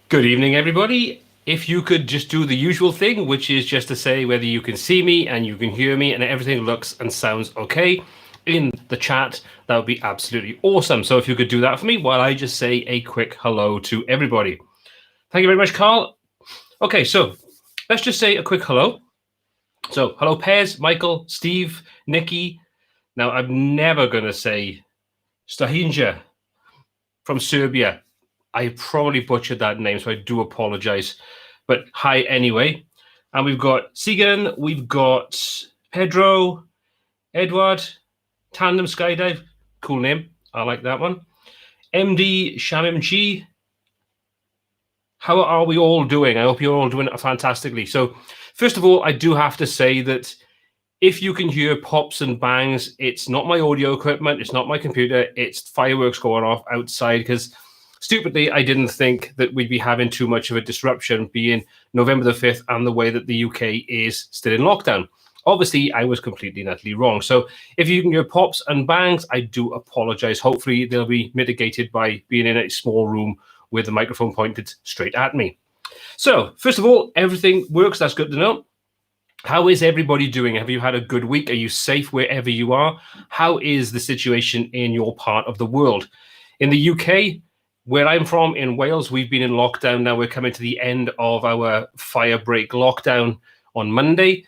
Good evening, everybody. If you could just do the usual thing, which is just to say whether you can see me and you can hear me and everything looks and sounds okay in the chat, that would be absolutely awesome. So if you could do that for me while I just say a quick hello to everybody. Thank you very much, Carl. Okay, so let's just say a quick hello. So hello, Pez, Michael, Steve, Nikki. Now, I'm never going to say Stahinja from Serbia. I probably butchered that name, so I do apologize. But hi anyway. And we've got Sigan, we've got Pedro, Edward, Tandem Skydive, cool name, I like that one. MD Shamim G, how are we all doing? I hope you're all doing fantastically. So first of all, I do have to say that if you can hear pops and bangs, it's not my audio equipment, it's not my computer, it's fireworks going off outside, because stupidly, I didn't think that we'd be having too much of a disruption being November the 5th and the way that the UK is still in lockdown. Obviously, I was completely and utterly wrong. So if you can hear pops and bangs, I do apologize. Hopefully, they'll be mitigated by being in a small room with the microphone pointed straight at me. So first of all, everything works. That's good to know. How is everybody doing? Have you had a good week? Are you safe wherever you are? How is the situation in your part of the world? In the UK, where I'm from, in Wales, we've been in lockdown. Now we're coming to the end of our fire break lockdown on Monday,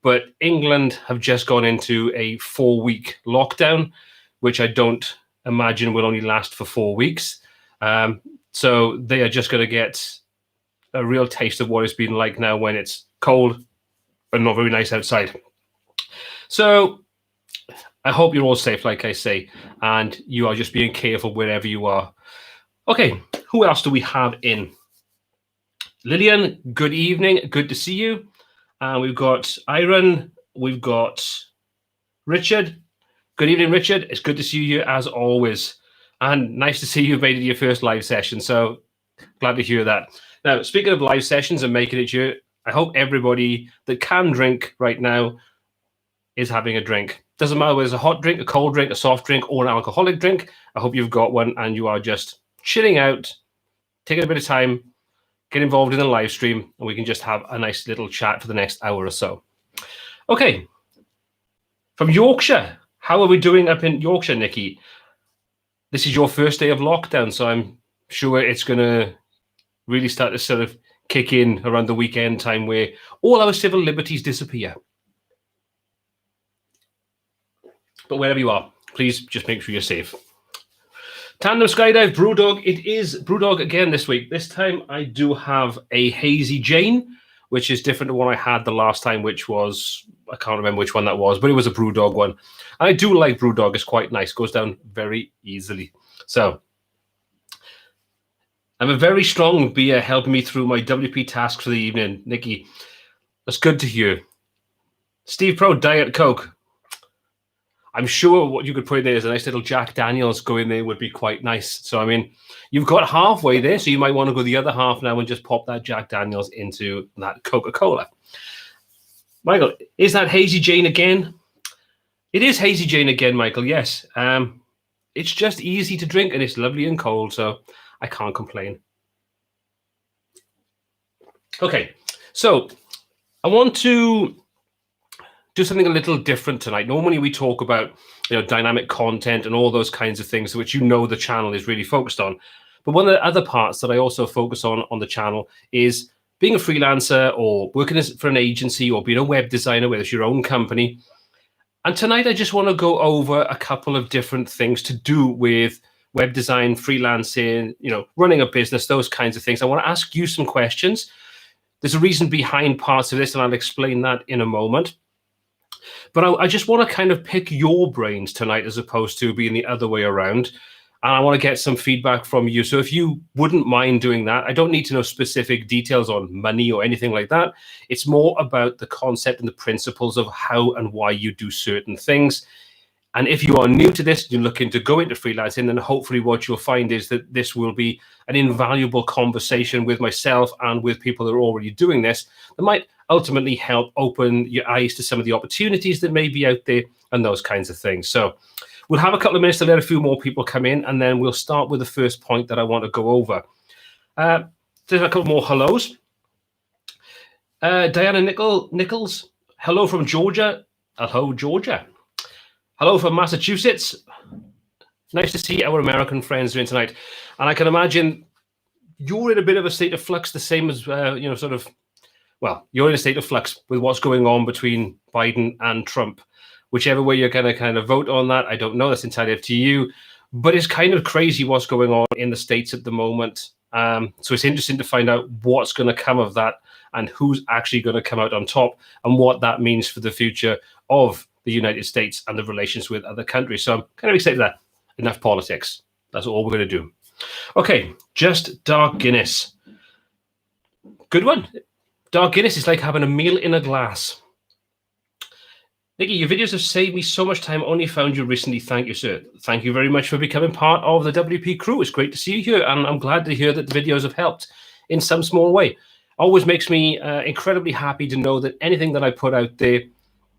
but England have just gone into a 4-week lockdown, which I don't imagine will only last for 4 weeks. So they are just going to get a real taste of what it's been like now when it's cold and not very nice outside. So I hope you're all safe, like I say, and you are just being careful wherever you are. Okay, who else do we have in? Lillian, good evening. Good to see you. We've got Iron. We've got Richard. Good evening, Richard. It's good to see you as always. And nice to see you made it your first live session. So glad to hear that. Now, speaking of live sessions and making it here, I hope everybody that can drink right now is having a drink. Doesn't matter whether it's a hot drink, a cold drink, a soft drink, or an alcoholic drink. I hope you've got one and you are just chilling out, taking a bit of time, get involved in the live stream, and we can just have a nice little chat for the next hour or so. Okay, from Yorkshire, how are we doing up in Yorkshire, Nikki? This is your first day of lockdown, so I'm sure it's going to really start to sort of kick in around the weekend time where all our civil liberties disappear. But wherever you are, please just make sure you're safe. Tandem Skydive, Brewdog. It is Brewdog again this week. This time I do have a Hazy Jane, which is different to what I had the last time, which was, I can't remember which one that was, but it was a Brewdog one. And I do like Brewdog. It's quite nice. Goes down very easily. So I'm a very strong beer helping me through my WP tasks for the evening. Nikki, that's good to hear. Steve Pro, Diet Coke. I'm sure what you could put in there is a nice little Jack Daniels going there would be quite nice. So, I mean, you've got halfway there, so you might want to go the other half now and just pop that Jack Daniels into that Coca-Cola. Michael, is that Hazy Jane again? It is Hazy Jane again, Michael, yes. It's just easy to drink and it's lovely and cold, so I can't complain. Okay, so I want to do something a little different tonight. Normally we talk about, dynamic content and all those kinds of things, which the channel is really focused on. But one of the other parts that I also focus on the channel is being a freelancer or working for an agency or being a web designer, whether it's your own company. And tonight I just want to go over a couple of different things to do with web design, freelancing, running a business, those kinds of things. I want to ask you some questions. There's a reason behind parts of this, and I'll explain that in a moment. But I just want to kind of pick your brains tonight as opposed to being the other way around. And I want to get some feedback from you. So if you wouldn't mind doing that, I don't need to know specific details on money or anything like that. It's more about the concept and the principles of how and why you do certain things. And if you are new to this, you're looking to go into freelancing, then hopefully what you'll find is that this will be an invaluable conversation with myself and with people that are already doing this that might ultimately help open your eyes to some of the opportunities that may be out there and those kinds of things. So we'll have a couple of minutes to let a few more people come in, and then we'll start with the first point that I want to go over. There's a couple more hellos. Diana Nichols, hello from Georgia. Hello, Georgia. Hello from Massachusetts. Nice to see our American friends doing tonight. And I can imagine you're in a bit of a state of flux, the same as, well, you're in a state of flux with what's going on between Biden and Trump. Whichever way you're going to kind of vote on that, I don't know. That's entirely up to you. But it's kind of crazy what's going on in the States at the moment. So it's interesting to find out what's going to come of that and who's actually going to come out on top and what that means for the future of the United States and the relations with other countries. So I'm kind of excited that enough politics. That's all we're going to do. Okay, just Dark Guinness. Good one. Dark Guinness is like having a meal in a glass. Nikki, your videos have saved me so much time. Only found you recently. Thank you, sir. Thank you very much for becoming part of the WP crew. It's great to see you here, and I'm glad to hear that the videos have helped in some small way. Always makes me incredibly happy to know that anything that I put out there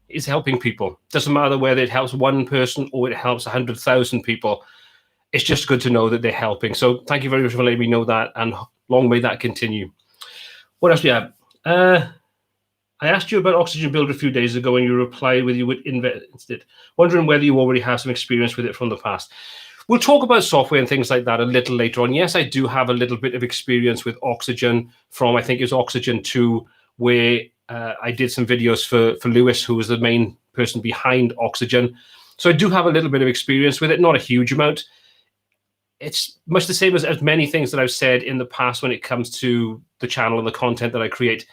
is helping people. Doesn't matter whether it helps one person or it helps 100,000 people. It's just good to know that they're helping. So thank you very much for letting me know that, and long may that continue. What else do we have? I asked you about Oxygen Builder a few days ago, and you replied with you would invest it. Wondering whether you already have some experience with it from the past. We'll talk about software and things like that a little later on. Yes, I do have a little bit of experience with Oxygen from, I think it was Oxygen 2, where I did some videos for Lewis, who was the main person behind Oxygen. So I do have a little bit of experience with it, not a huge amount. It's much the same as many things that I've said in the past when it comes to the channel and the content that I create.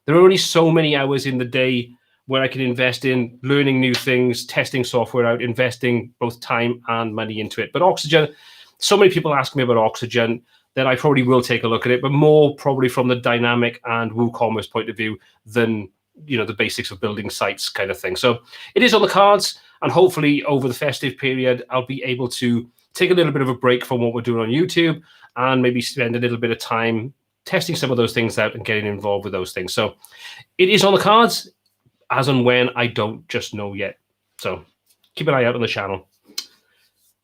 There are only so many hours in the day where I can invest in learning new things, testing software out, investing both time and money into it. But Oxygen, so many people ask me about Oxygen that I probably will take a look at it, but more probably from the dynamic and WooCommerce point of view than, you know, the basics of building sites kind of thing. So it is on the cards, and hopefully over the festive period, I'll be able to take a little bit of a break from what we're doing on YouTube and maybe spend a little bit of time testing some of those things out and getting involved with those things. So it is on the cards, as and when, I don't just know yet. So keep an eye out on the channel.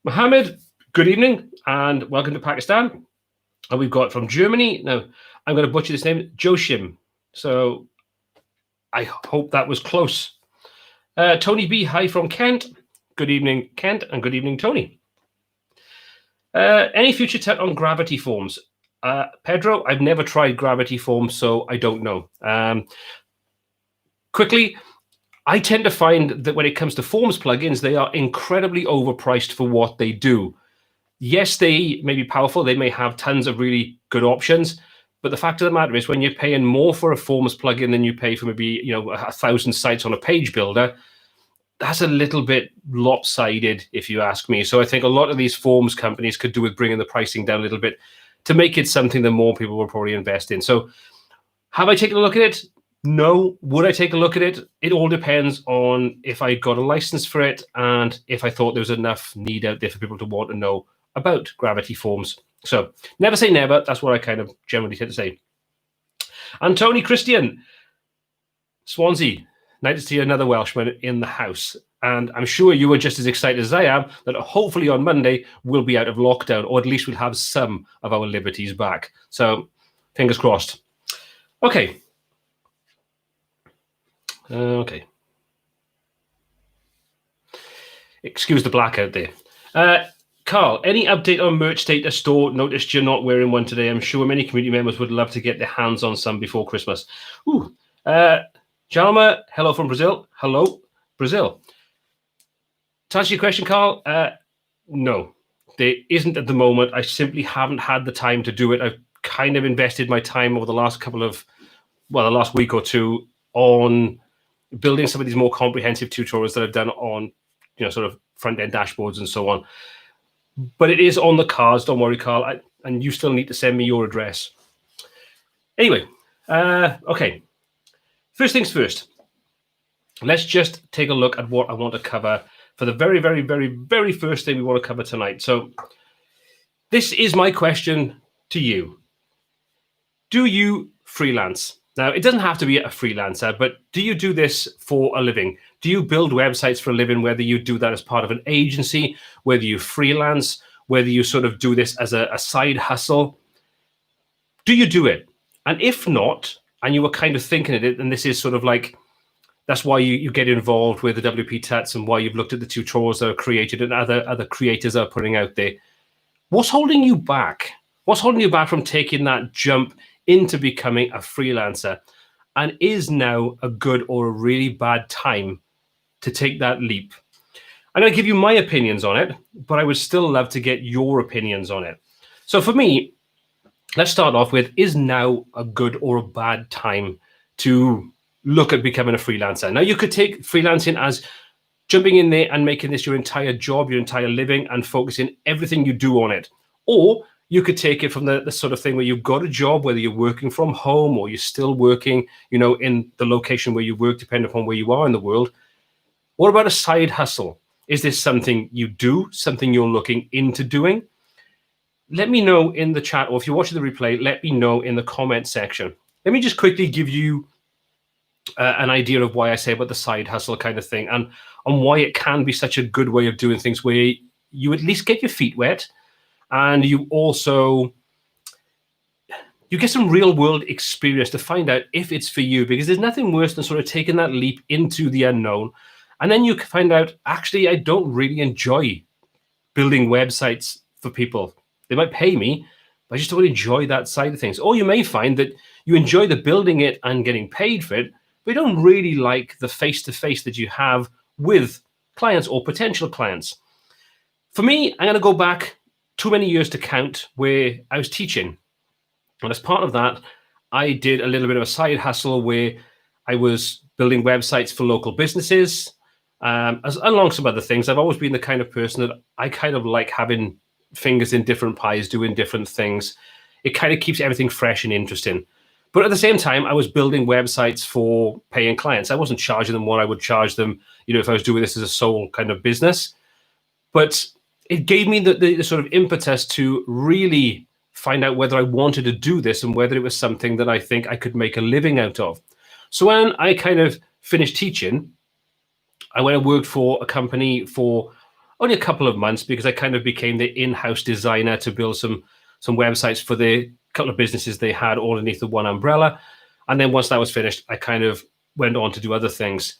Mohammed, good evening and welcome to Pakistan. And we've got from Germany, now I'm going to butcher this name, Joshim. So I hope that was close. Tony B, hi from Kent. Good evening, Kent, and good evening, Tony. Any future tech on gravity forms? Pedro, I've never tried gravity forms, so I don't know. Quickly, I tend to find that when it comes to forms plugins, they are incredibly overpriced for what they do. Yes, they may be powerful. They may have tons of really good options. But the fact of the matter is, when you're paying more for a forms plugin than you pay for maybe 1,000 sites on a page builder, that's a little bit lopsided, if you ask me. So I think a lot of these forms companies could do with bringing the pricing down a little bit to make it something that more people will probably invest in. So have I taken a look at it? No. Would I take a look at it? It all depends on if I got a license for it and if I thought there was enough need out there for people to want to know about gravity forms. So never say never. That's what I kind of generally tend to say. And Tony Christian, Swansea, nice to see another Welshman in the house. And I'm sure you are just as excited as I am that hopefully on Monday we'll be out of lockdown, or at least we'll have some of our liberties back. So fingers crossed. Okay. Okay. Excuse the blackout there. Carl, any update on merch status store? Noticed you're not wearing one today. I'm sure many community members would love to get their hands on some before Christmas. Ooh. Jalma, hello from Brazil. Hello, Brazil. To answer your question, Carl, no, there isn't at the moment. I simply haven't had the time to do it. I've kind of invested my time over the last the last week or two on building some of these more comprehensive tutorials that I've done on, sort of front-end dashboards and so on. But it is on the cards. Don't worry, Carl. And you still need to send me your address. Anyway, okay. First things first. Let's just take a look at what I want to cover for the very, very, very, very first thing we want to cover tonight. So this is my question to you. Do you freelance? Now, it doesn't have to be a freelancer, but do you do this for a living? Do you build websites for a living, whether you do that as part of an agency, whether you freelance, whether you sort of do this as a side hustle? Do you do it? And if not, and you were kind of thinking of it, and this is sort of like, that's why you get involved with the WPTuts and why you've looked at the tutorials that are created and other creators are putting out there. What's holding you back? What's holding you back from taking that jump into becoming a freelancer? And is now a good or a really bad time to take that leap? I'm going to give you my opinions on it, but I would still love to get your opinions on it. So for me, let's start off with, is now a good or a bad time to look at becoming a freelancer? Now, you could take freelancing as jumping in there and making this your entire job, your entire living, and focusing everything you do on it. Or you could take it from the sort of thing where you've got a job, whether you're working from home or you're still working, in the location where you work, depending upon where you are in the world. What about a side hustle? Is this something you do, something you're looking into doing? Let me know in the chat, or if you're watching the replay, let me know in the comment section. Let me just quickly give you an idea of why I say about the side hustle kind of thing, and why it can be such a good way of doing things, where you at least get your feet wet, and you get some real world experience to find out if it's for you, because there's nothing worse than sort of taking that leap into the unknown. And then you find out, actually, I don't really enjoy building websites for people. They might pay me, but I just don't enjoy that side of things. Or you may find that you enjoy the building it and getting paid for it, but you don't really like the face-to-face that you have with clients or potential clients. For me, I'm going to go back too many years to count, where I was teaching. And as part of that, I did a little bit of a side hustle where I was building websites for local businesses. Along some other things, I've always been the kind of person that I kind of like having fingers in different pies, doing different things. It kind of keeps everything fresh and interesting. But at the same time, I was building websites for paying clients. I wasn't charging them what I would charge them, if I was doing this as a sole kind of business. But it gave me the sort of impetus to really find out whether I wanted to do this and whether it was something that I think I could make a living out of. So when I kind of finished teaching, I went and worked for a company for only a couple of months, because I kind of became the in-house designer to build some websites for the couple of businesses they had all underneath the one umbrella. And then once that was finished, I kind of went on to do other things.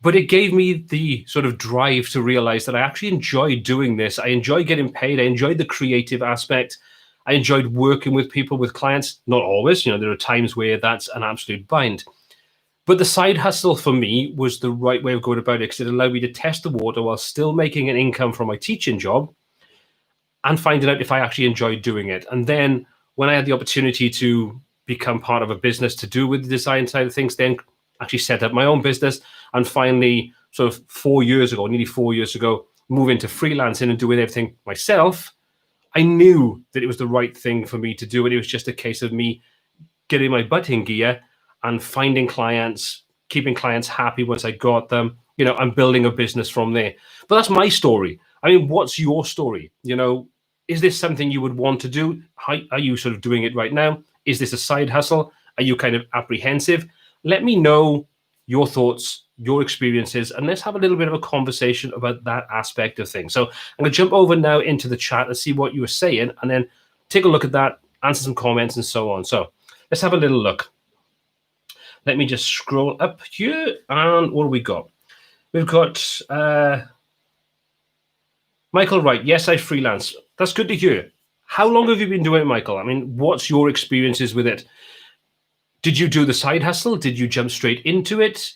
But it gave me the sort of drive to realize that I actually enjoyed doing this. I enjoyed getting paid. I enjoyed the creative aspect. I enjoyed working with people, with clients. Not always, there are times where that's an absolute bind. But the side hustle for me was the right way of going about it, because it allowed me to test the water while still making an income from my teaching job and finding out if I actually enjoyed doing it. And then when I had the opportunity to become part of a business to do with the design side of things, then actually set up my own business, and finally, sort of nearly 4 years ago, move into freelancing and doing everything myself, I knew that it was the right thing for me to do. And it was just a case of me getting my butt in gear and finding clients, keeping clients happy once I got them, and building a business from there. But that's my story. I mean, what's your story? Is this something you would want to do? How are you sort of doing it right now? Is this a side hustle? Are you kind of apprehensive? Let me know your thoughts, your experiences, and let's have a little bit of a conversation about that aspect of things. So I'm going to jump over now into the chat and see what you were saying, and then take a look at that, answer some comments, and so on. So let's have a little look. Let me just scroll up here, and what have we got? We've got Michael Wright. Yes, I freelance. That's good to hear. How long have you been doing it, Michael? I mean, what's your experiences with it? Did you do the side hustle? Did you jump straight into it?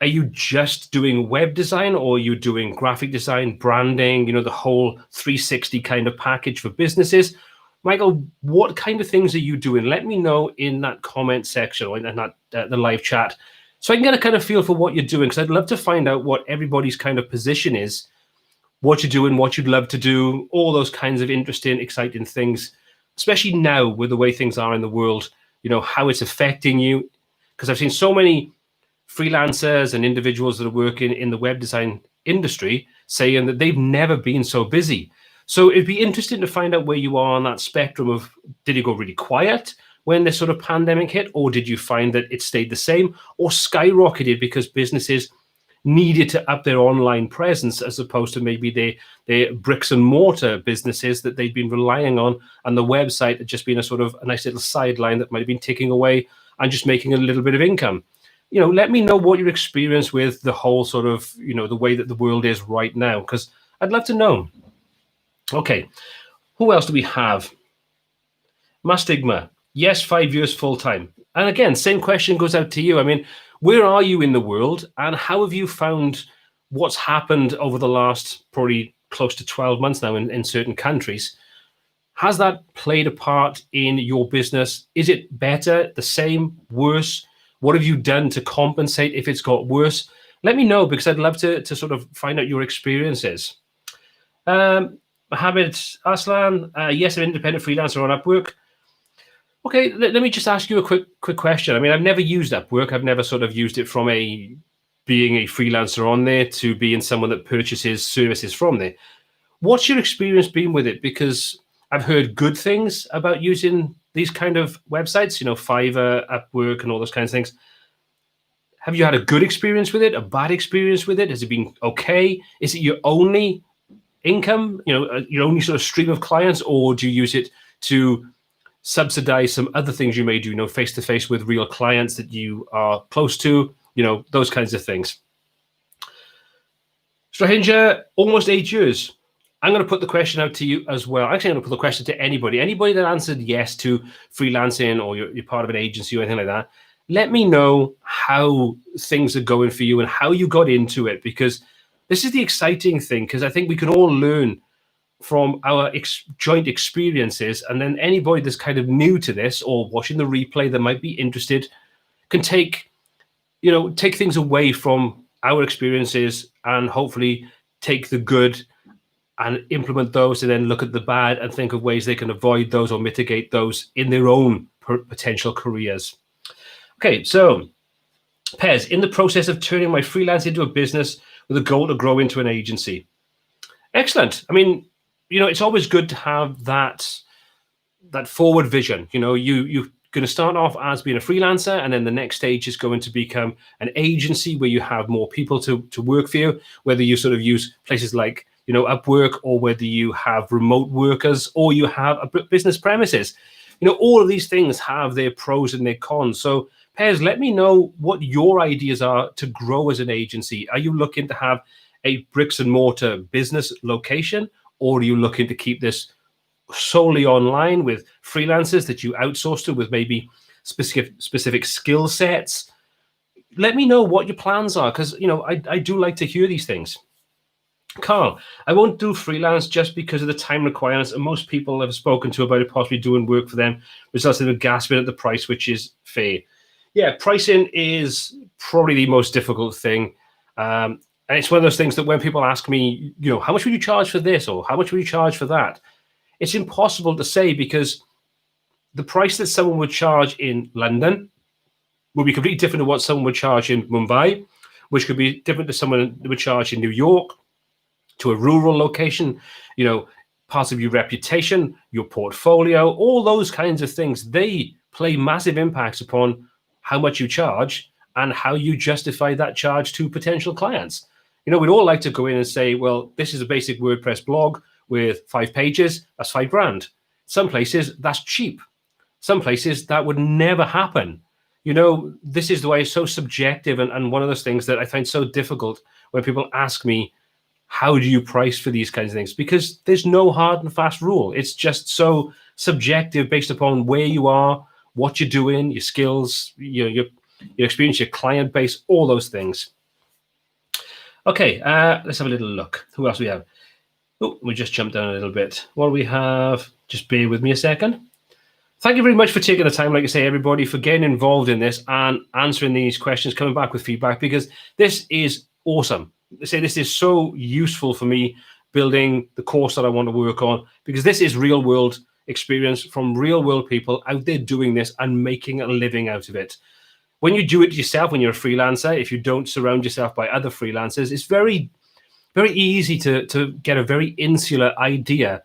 Are you just doing web design, or are you doing graphic design, branding, the whole 360 kind of package for businesses? Michael, what kind of things are you doing? Let me know in that comment section, or in that the live chat, so I can get a kind of feel for what you're doing, because I'd love to find out what everybody's kind of position is, what you're doing, what you'd love to do, all those kinds of interesting, exciting things, especially now with the way things are in the world, how it's affecting you. Because I've seen so many freelancers and individuals that are working in the web design industry saying that they've never been so busy. So it'd be interesting to find out where you are on that spectrum of, did it go really quiet when this sort of pandemic hit, or did you find that it stayed the same or skyrocketed because businesses needed to up their online presence as opposed to maybe their bricks and mortar businesses that they'd been relying on, and the website had just been a sort of a nice little sideline that might have been ticking away and just making a little bit of income. Let me know what your experience with the whole sort of, the way that the world is right now, because I'd love to know. Okay, who else do we have? Mastigma, yes, 5 years full-time. And again, same question goes out to you. I mean, where are you in the world, and how have you found what's happened over the last probably close to 12 months now in certain countries? Has that played a part in your business? Is it better, the same, worse? What have you done to compensate if it's got worse? Let me know, because I'd love to sort of find out your experiences. Mohammed Aslan, yes, I'm an independent freelancer on Upwork. Okay, let me just ask you a quick question. I mean, I've never used Upwork. I've never sort of used it from being a freelancer on there to being someone that purchases services from there. What's your experience been with it? Because I've heard good things about using these kind of websites, Fiverr, Upwork, and all those kinds of things. Have you had a good experience with it, a bad experience with it? Has it been okay? Is it your only income, your only sort of stream of clients, or do you use it to subsidize some other things you may do, face-to-face with real clients that you are close to, those kinds of things? Strahinja, almost 8 years. I'm going to put the question out to you as well. Actually, I'm going to put the question to anybody that answered yes to freelancing, or you're part of an agency or anything like that. Let me know how things are going for you and how you got into it, because this is the exciting thing, because I think we can all learn from our joint experiences, and then anybody that's kind of new to this or watching the replay that might be interested can take things away from our experiences and hopefully take the good and implement those, and then look at the bad and think of ways they can avoid those or mitigate those in their own potential careers. Okay, so Pez, in the process of turning my freelance into a business with a goal to grow into an agency. Excellent. I mean, it's always good to have that forward vision. You're going to start off as being a freelancer, and then the next stage is going to become an agency where you have more people to work for you, whether you sort of use places like, Upwork, or whether you have remote workers, or you have a business premises. All of these things have their pros and their cons. So Pez, let me know what your ideas are to grow as an agency. Are you looking to have a bricks and mortar business location, or are you looking to keep this solely online with freelancers that you outsource to with maybe specific skill sets? Let me know what your plans are, because I do like to hear these things. Carl, I won't do freelance just because of the time requirements, and most people I've spoken to about it possibly doing work for them results in them gasping at the price, which is fair. Yeah, pricing is probably the most difficult thing. And it's one of those things that when people ask me, how much would you charge for this, or how much would you charge for that? It's impossible to say, because the price that someone would charge in London would be completely different to what someone would charge in Mumbai, which could be different to someone that would charge in New York, to a rural location, parts of your reputation, your portfolio, all those kinds of things. They play massive impacts upon how much you charge and how you justify that charge to potential clients. We'd all like to go in and say, well, this is a basic WordPress blog with 5 pages, that's $5,000. Some places that's cheap. Some places that would never happen. This is the way it's so subjective, and one of those things that I find so difficult when people ask me, how do you price for these kinds of things? Because there's no hard and fast rule. It's just so subjective based upon where you are, what you're doing, your skills, your experience, your client base, all those things. Okay, let's have a little look. Who else we have? Oh, we just jumped down a little bit. What do we have? Just bear with me a second. Thank you very much for taking the time, like I say, everybody, for getting involved in this and answering these questions, coming back with feedback, because this is awesome. I say this is so useful for me building the course that I want to work on, because this is real world experience from real world people out there doing this and making a living out of it. When you do it yourself, when you're a freelancer, if you don't surround yourself by other freelancers, it's very, very easy to get a very insular idea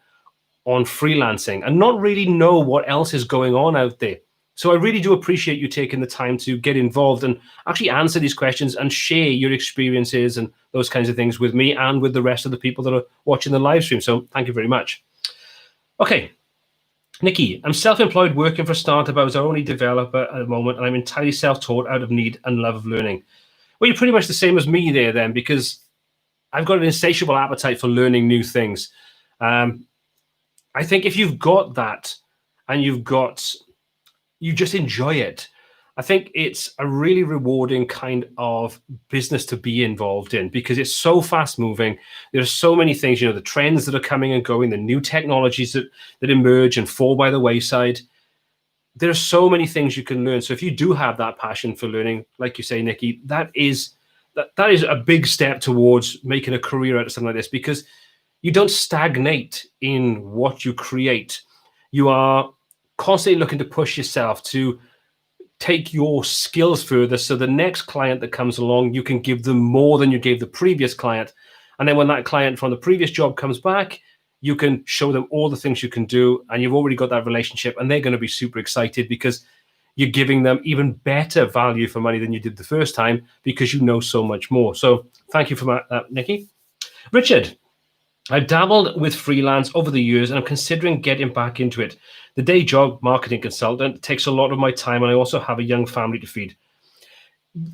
on freelancing and not really know what else is going on out there. So I really do appreciate you taking the time to get involved and actually answer these questions and share your experiences and those kinds of things with me and with the rest of the people that are watching the live stream. So thank you very much. Okay, Nikki, I'm self-employed working for a startup. I was our only developer at the moment, and I'm entirely self-taught out of need and love of learning. Well, you're pretty much the same as me there then, because I've got an insatiable appetite for learning new things. I think if you've got that and you just enjoy it, I think it's a really rewarding kind of business to be involved in, because it's so fast moving. There's so many things, the trends that are coming and going, the new technologies that emerge and fall by the wayside. There's so many things you can learn. So if you do have that passion for learning, like you say, Nikki, that is a big step towards making a career out of something like this, because you don't stagnate in what you create. You are constantly looking to push yourself to take your skills further, so the next client that comes along, you can give them more than you gave the previous client. And then when that client from the previous job comes back, you can show them all the things you can do, and you've already got that relationship, and they're going to be super excited because you're giving them even better value for money than you did the first time, because you know so much more. So thank you for that, Nikki. Richard, I've dabbled with freelance over the years, and I'm considering getting back into it. The day job, marketing consultant, takes a lot of my time, and I also have a young family to feed.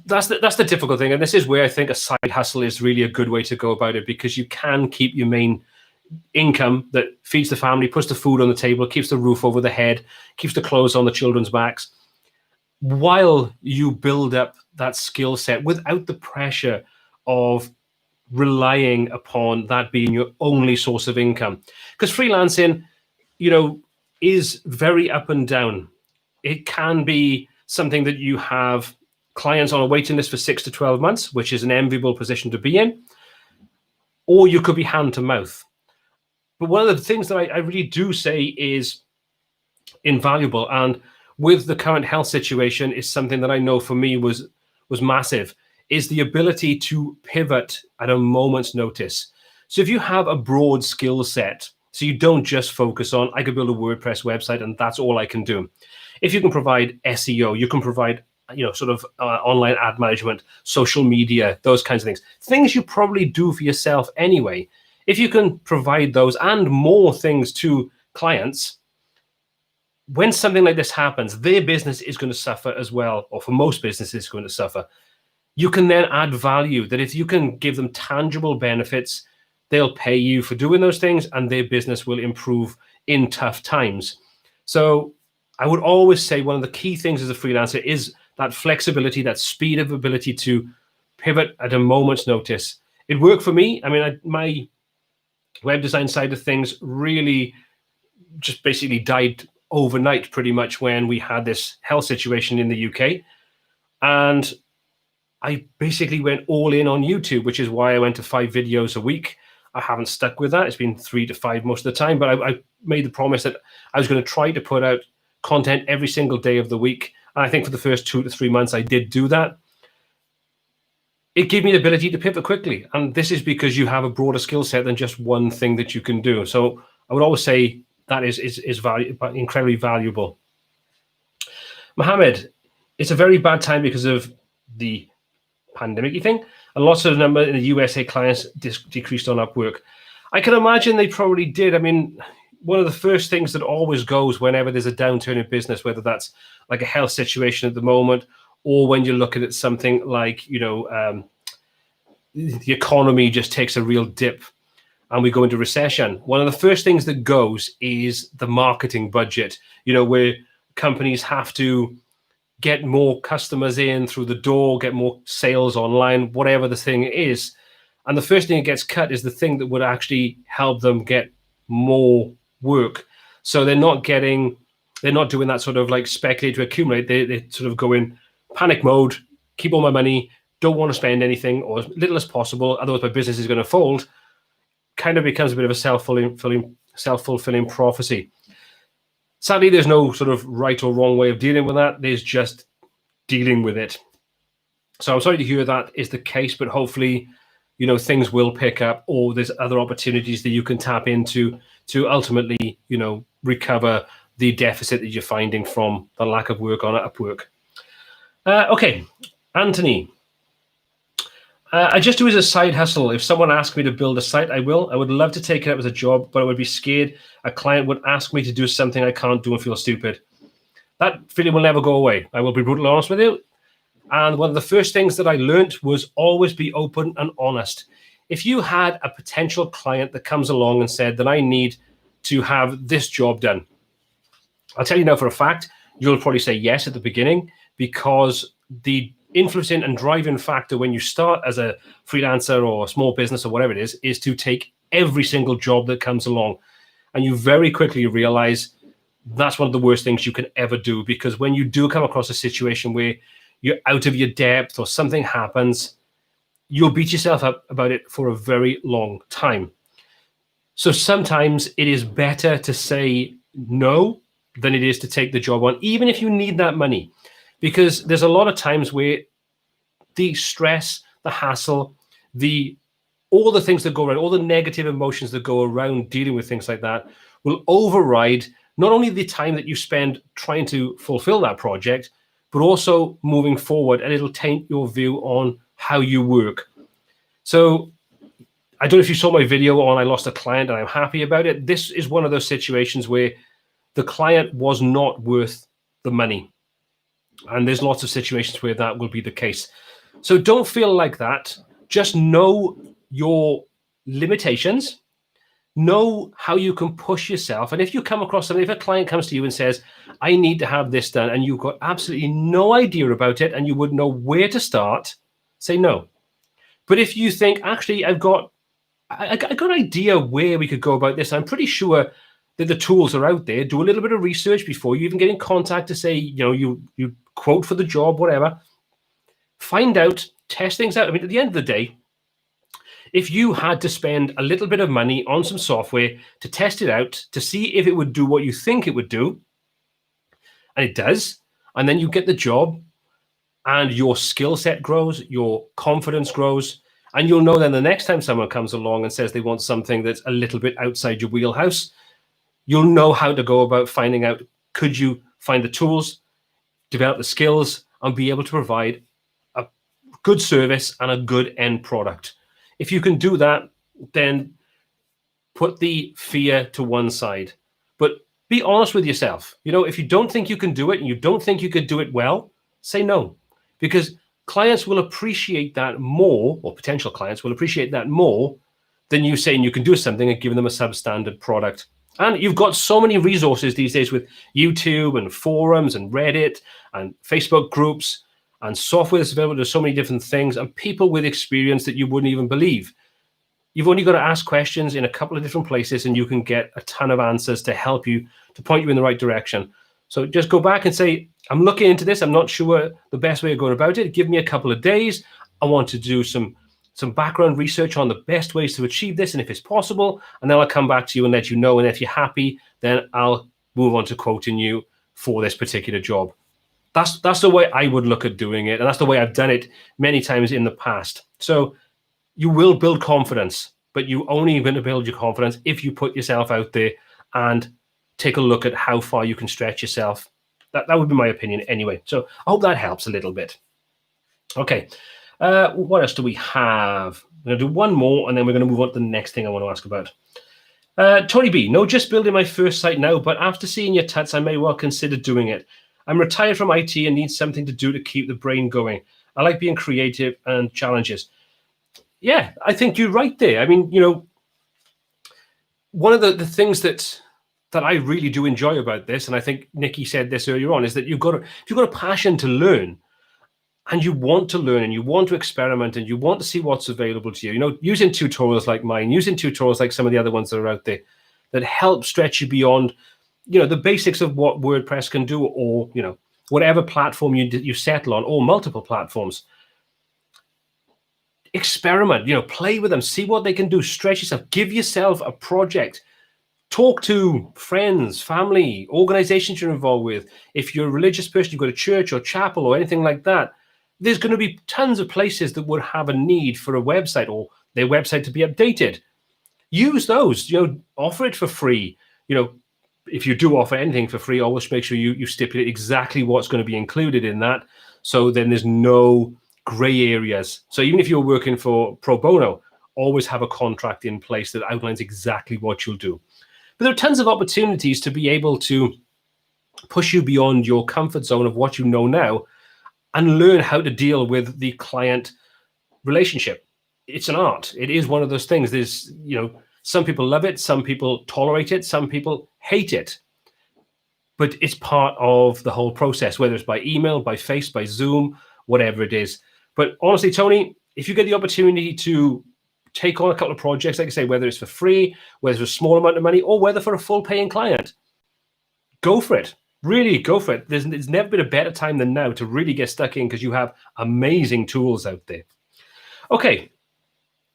That's the difficult thing, and this is where I think a side hustle is really a good way to go about it, because you can keep your main income that feeds the family, puts the food on the table, keeps the roof over the head, keeps the clothes on the children's backs, while you build up that skill set without the pressure of relying upon that being your only source of income. Because freelancing, is very up and down. It can be something that you have clients on a waiting list for 6 to 12 months, which is an enviable position to be in, or you could be hand to mouth. But one of the things that I really do say is invaluable, and with the current health situation, is something that I know for me was massive, is the ability to pivot at a moment's notice. So if you have a broad skill set, so you don't just focus on, I could build a WordPress website and that's all I can do. If you can provide SEO, you can provide, online ad management, social media, those kinds of things you probably do for yourself anyway. If you can provide those and more things to clients, when something like this happens, their business is going to suffer as well, or for most businesses, it's going to suffer. You can then add value, that if you can give them tangible benefits, they'll pay you for doing those things, and their business will improve in tough times. So I would always say one of the key things as a freelancer is that flexibility, that speed of ability to pivot at a moment's notice. It worked for me. I mean, my web design side of things really just basically died overnight pretty much when we had this health situation in the UK. And I basically went all in on YouTube, which is why I went to 5 videos a week. I haven't stuck with that. It's been 3 to 5 most of the time, but I made the promise that I was going to try to put out content every single day of the week. And I think for the first 2 to 3 months, I did do that. It gave me the ability to pivot quickly. And this is because you have a broader skill set than just one thing that you can do. So I would always say that is incredibly valuable. Mohammed, it's a very bad time because of the pandemic thing. And lots of number in the USA clients decreased on Upwork. I can imagine they probably did. I mean, one of the first things that always goes whenever there's a downturn in business, whether that's like a health situation at the moment, or when you're looking at something like, the economy just takes a real dip and we go into recession, one of the first things that goes is the marketing budget, where companies have to get more customers in through the door, get more sales online, whatever the thing is. And the first thing that gets cut is the thing that would actually help them get more work. So they're not doing that sort of like speculate to accumulate. They sort of go in panic mode, keep all my money, don't want to spend anything or as little as possible, otherwise my business is going to fold. Kind of becomes a bit of a self-fulfilling prophecy. Sadly, there's no sort of right or wrong way of dealing with that. There's just dealing with it. So I'm sorry to hear that is the case, but hopefully, things will pick up, or there's other opportunities that you can tap into to ultimately, recover the deficit that you're finding from the lack of work on Upwork. Okay, Anthony. I just do it as a side hustle. If someone asks me to build a site, I will. I would love to take it up as a job, but I would be scared a client would ask me to do something I can't do and feel stupid. That feeling will never go away. I will be brutally honest with you. And one of the first things that I learned was always be open and honest. If you had a potential client that comes along and said that I need to have this job done, I'll tell you now for a fact, you'll probably say yes at the beginning, because the influencing and driving factor when you start as a freelancer or a small business or whatever it is to take every single job that comes along. And you very quickly realize that's one of the worst things you can ever do, because when you do come across a situation where you're out of your depth or something happens, you'll beat yourself up about it for a very long time. So sometimes it is better to say no than it is to take the job on, even if you need that money. Because there's a lot of times where the stress, the hassle, all the things that go around, all the negative emotions that go around dealing with things like that will override not only the time that you spend trying to fulfill that project, but also moving forward, and it'll taint your view on how you work. So I don't know if you saw my video on I lost a client and I'm happy about it. This is one of those situations where the client was not worth the money. And there's lots of situations where that will be the case. So don't feel like that. Just know your limitations. Know how you can push yourself. And if you come across something, if a client comes to you and says, I need to have this done, and you've got absolutely no idea about it and you wouldn't know where to start, say no. But if you think, actually, I got an idea where we could go about this, I'm pretty sure that the tools are out there. Do a little bit of research before you even get in contact to say, you quote for the job, whatever. Find out, test things out. I mean, at the end of the day, if you had to spend a little bit of money on some software to test it out, to see if it would do what you think it would do, and it does, and then you get the job and your skill set grows, your confidence grows, and you'll know then the next time someone comes along and says they want something that's a little bit outside your wheelhouse, you'll know how to go about finding out, could you find the tools, develop the skills, and be able to provide a good service and a good end product. If you can do that, then put the fear to one side. But be honest with yourself. If you don't think you can do it and you don't think you could do it well, say no. Because clients will appreciate that more, or potential clients will appreciate that more than you saying you can do something and giving them a substandard product. And you've got so many resources these days with YouTube and forums and Reddit and Facebook groups and software that's available to so many different things, and people with experience that you wouldn't even believe. You've only got to ask questions in a couple of different places and you can get a ton of answers to help you, to point you in the right direction. So just go back and say, I'm looking into this. I'm not sure the best way of going about it. Give me a couple of days. I want to do some background research on the best ways to achieve this, and if it's possible, and then I'll come back to you and let you know. And if you're happy, then I'll move on to quoting you for this particular job. That's the way I would look at doing it, and that's the way I've done it many times in the past. So you will build confidence, but you only going to build your confidence if you put yourself out there and take a look at how far you can stretch yourself. That would be my opinion anyway. So I hope that helps a little bit. Okay. What else do we have? I'm going to do one more, and then we're going to move on to the next thing I want to ask about. Tony B, no, just building my first site now, but after seeing your tuts, I may well consider doing it. I'm retired from IT and need something to do to keep the brain going. I like being creative and challenges. Yeah, I think you're right there. I mean, one of the things that I really do enjoy about this, and I think Nikki said this earlier on, is that if you've got a passion to learn, and you want to learn and you want to experiment and you want to see what's available to you, using tutorials like mine, using tutorials like some of the other ones that are out there that help stretch you beyond, the basics of what WordPress can do, or, whatever platform you settle on, or multiple platforms. Experiment, play with them, see what they can do, stretch yourself, give yourself a project. Talk to friends, family, organizations you're involved with. If you're a religious person, you go to church or chapel or anything like that, there's going to be tons of places that would have a need for a website or their website to be updated. Use those, offer it for free, if you do offer anything for free, always make sure you stipulate exactly what's going to be included in that. So then there's no gray areas. So even if you're working for pro bono, always have a contract in place that outlines exactly what you'll do. But there are tons of opportunities to be able to push you beyond your comfort zone of what you know now and learn how to deal with the client relationship. It's an art. It is one of those things. There's, some people love it, some people tolerate it, some people hate it. But it's part of the whole process, whether it's by email, by face, by Zoom, whatever it is. But honestly, Tony, if you get the opportunity to take on a couple of projects, like I say, whether it's for free, whether it's a small amount of money, or whether for a full paying client, go for it. Really go for it. There's never been a better time than now to really get stuck in, because you have amazing tools out there. Okay,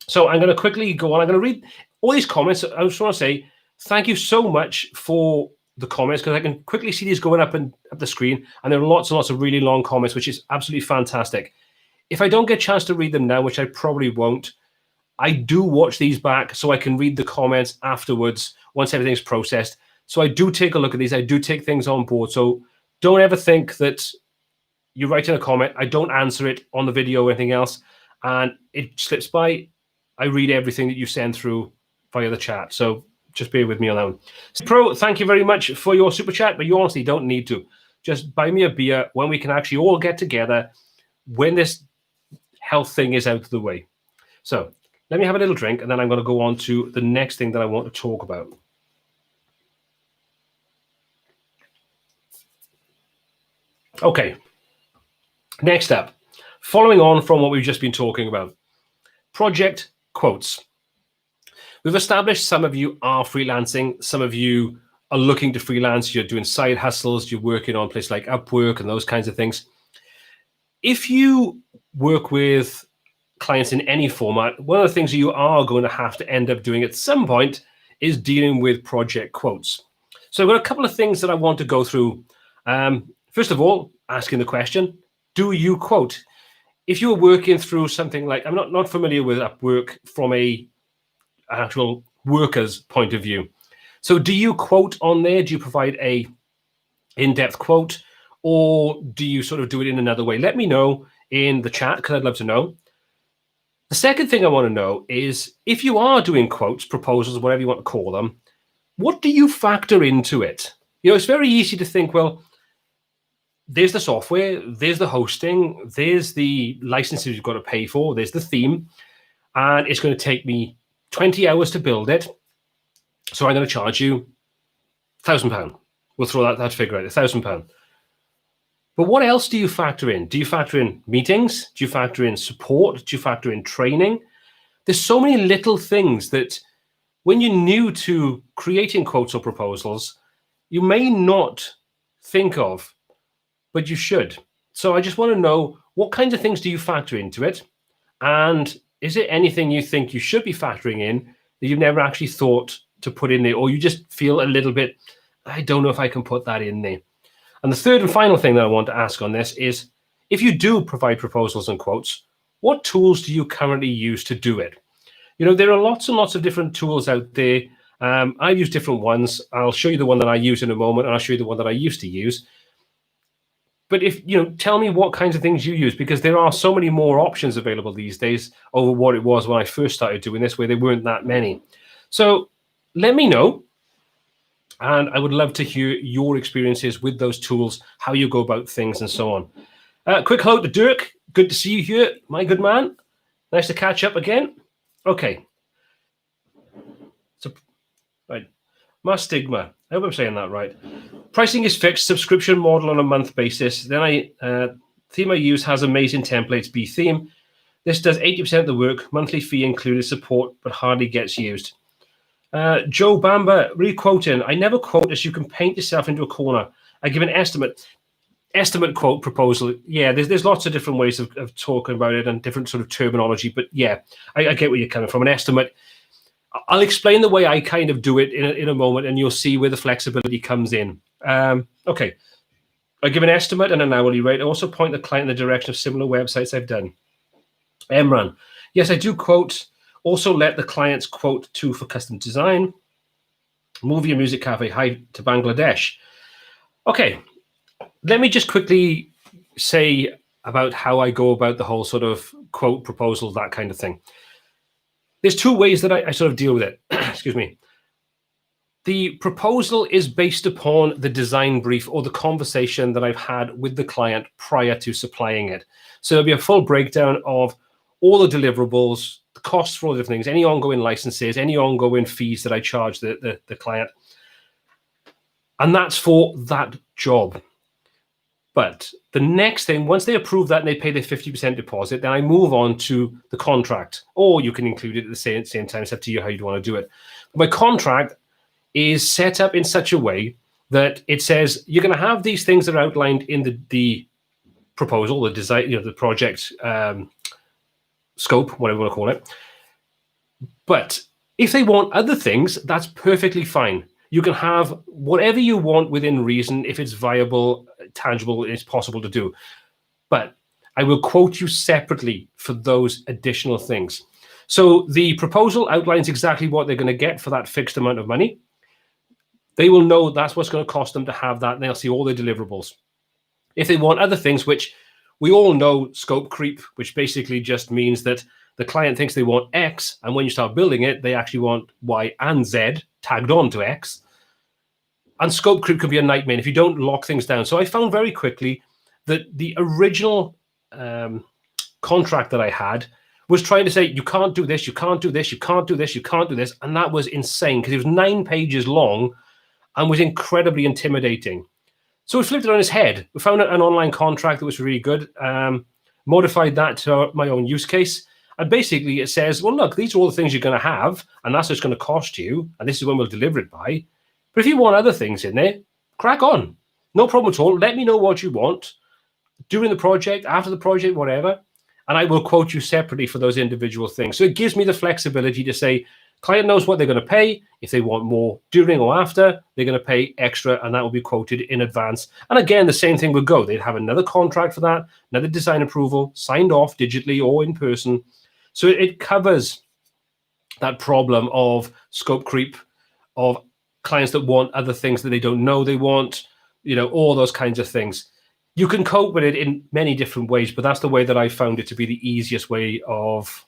so I'm going to quickly go on. I'm going to read all these comments. I just want to say thank you so much for the comments, because I can quickly see these going up the screen, and there are lots and lots of really long comments, which is absolutely fantastic. If I don't get a chance to read them now, which I probably won't, I do watch these back so I can read the comments afterwards once everything's processed. So I do take a look at these. I do take things on board. So don't ever think that you write in a comment, I don't answer it on the video or anything else, and it slips by. I read everything that you send through via the chat. So just bear with me on that one. Pro, thank you very much for your super chat, but you honestly don't need to. Just buy me a beer when we can actually all get together, when this health thing is out of the way. So let me have a little drink, and then I'm going to go on to the next thing that I want to talk about. Okay, next up, following on from what we've just been talking about, project quotes. We've established some of you are freelancing, some of you are looking to freelance, you're doing side hustles, you're working on places like Upwork and those kinds of things. If you work with clients in any format, one of the things you are going to have to end up doing at some point is dealing with project quotes. So I've got a couple of things that I want to go through. First of all, asking the question, do you quote? If you're working through something like, I'm not familiar with Upwork from an actual worker's point of view. So do you quote on there? Do you provide a in-depth quote, or do you sort of do it in another way? Let me know in the chat, because I'd love to know. The second thing I want to know is, if you are doing quotes, proposals, whatever you want to call them, what do you factor into it? It's very easy to think, well, there's the software, there's the hosting, there's the licenses you've got to pay for, there's the theme, and it's going to take me 20 hours to build it, so I'm going to charge you £1,000. We'll throw that figure out, £1,000. But what else do you factor in? Do you factor in meetings? Do you factor in support? Do you factor in training? There's so many little things that when you're new to creating quotes or proposals, you may not think of, but you should. So I just want to know, what kinds of things do you factor into it? And is there anything you think you should be factoring in that you've never actually thought to put in there, or you just feel a little bit, I don't know if I can put that in there? And the third and final thing that I want to ask on this is, if you do provide proposals and quotes, what tools do you currently use to do it? There are lots and lots of different tools out there. I use different ones. I'll show you the one that I use in a moment, and I'll show you the one that I used to use. But tell me what kinds of things you use, because there are so many more options available these days over what it was when I first started doing this, where there weren't that many. So let me know. And I would love to hear your experiences with those tools, how you go about things, and so on. Quick hello to Dirk. Good to see you here, my good man. Nice to catch up again. Okay. So, right. Mastigma. I hope I'm saying that right. Pricing is fixed, subscription model on a month basis. Then theme I use has amazing templates, B theme. This does 80% of the work, monthly fee included, support, but hardly gets used. Joe Bamba, re-quoting. I never quote, as you can paint yourself into a corner. I give an estimate quote proposal. Yeah, there's lots of different ways of talking about it and different sort of terminology. But yeah, I get where you're coming from. An estimate. I'll explain the way I kind of do it in a moment, and you'll see where the flexibility comes in. Okay. I give an estimate and an hourly rate. I also point the client in the direction of similar websites I've done. Emran. Yes, I do quote. Also let the clients quote too for custom design. Move your music cafe, hi to Bangladesh. Okay, let me just quickly say about how I go about the whole sort of quote proposal, that kind of thing. There's two ways that I sort of deal with it. Excuse me. The proposal is based upon the design brief or the conversation that I've had with the client prior to supplying it. So there'll be a full breakdown of all the deliverables, the costs for all the different things, any ongoing licenses, any ongoing fees that I charge the client. And that's for that job. But the next thing, once they approve that and they pay their 50% deposit, then I move on to the contract. Or you can include it at the same time. It's up to you how you want to do it. My contract is set up in such a way that it says you're going to have these things that are outlined in the proposal, the design, the project scope, whatever you want to call it. But if they want other things, that's perfectly fine. You can have whatever you want within reason if it's viable, tangible, it's possible to do. But I will quote you separately for those additional things. So the proposal outlines exactly what they're going to get for that fixed amount of money. They will know that's what's going to cost them to have that, and they'll see all their deliverables. If they want other things, which we all know scope creep, which basically just means that the client thinks they want X, and when you start building it, they actually want Y and Z tagged on to X. And scope creep could be a nightmare if you don't lock things down. So I found very quickly that the original contract that I had was trying to say, you can't do this, you can't do this, you can't do this, you can't do this. And that was insane because it was 9 pages long and was incredibly intimidating. So we flipped it on its head. We found an online contract that was really good, modified that to my own use case. And basically it says, well, look, these are all the things you're going to have, and that's what's going to cost you, and this is when we'll deliver it by. But if you want other things in there, crack on. No problem at all. Let me know what you want during the project, after the project, whatever, and I will quote you separately for those individual things. So it gives me the flexibility to say, client knows what they're going to pay. If they want more during or after, they're going to pay extra, and that will be quoted in advance. And again, the same thing would go. They'd have another contract for that, another design approval, signed off digitally or in person. So it covers that problem of scope creep, of clients that want other things that they don't know they want, all those kinds of things. You can cope with it in many different ways, but that's the way that I found it to be the easiest way of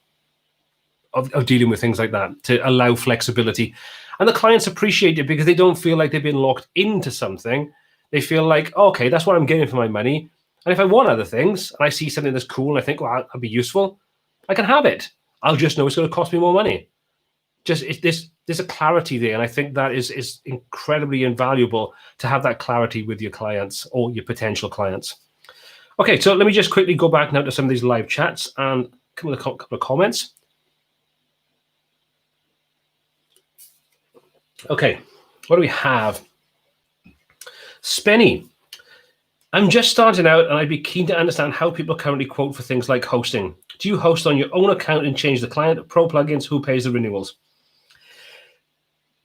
dealing with things like that, to allow flexibility. And the clients appreciate it because they don't feel like they've been locked into something. They feel like, okay, that's what I'm getting for my money. And if I want other things and I see something that's cool and I think, well, that'll be useful, I can have it. I'll just know it's going to cost me more money. There's a clarity there, and I think that is incredibly invaluable to have that clarity with your clients or your potential clients. Okay, so let me just quickly go back now to some of these live chats and come with a couple of comments. Okay, what do we have? Spenny, I'm just starting out and I'd be keen to understand how people currently quote for things like hosting. Do you host on your own account and change the client, pro plugins, who pays the renewals?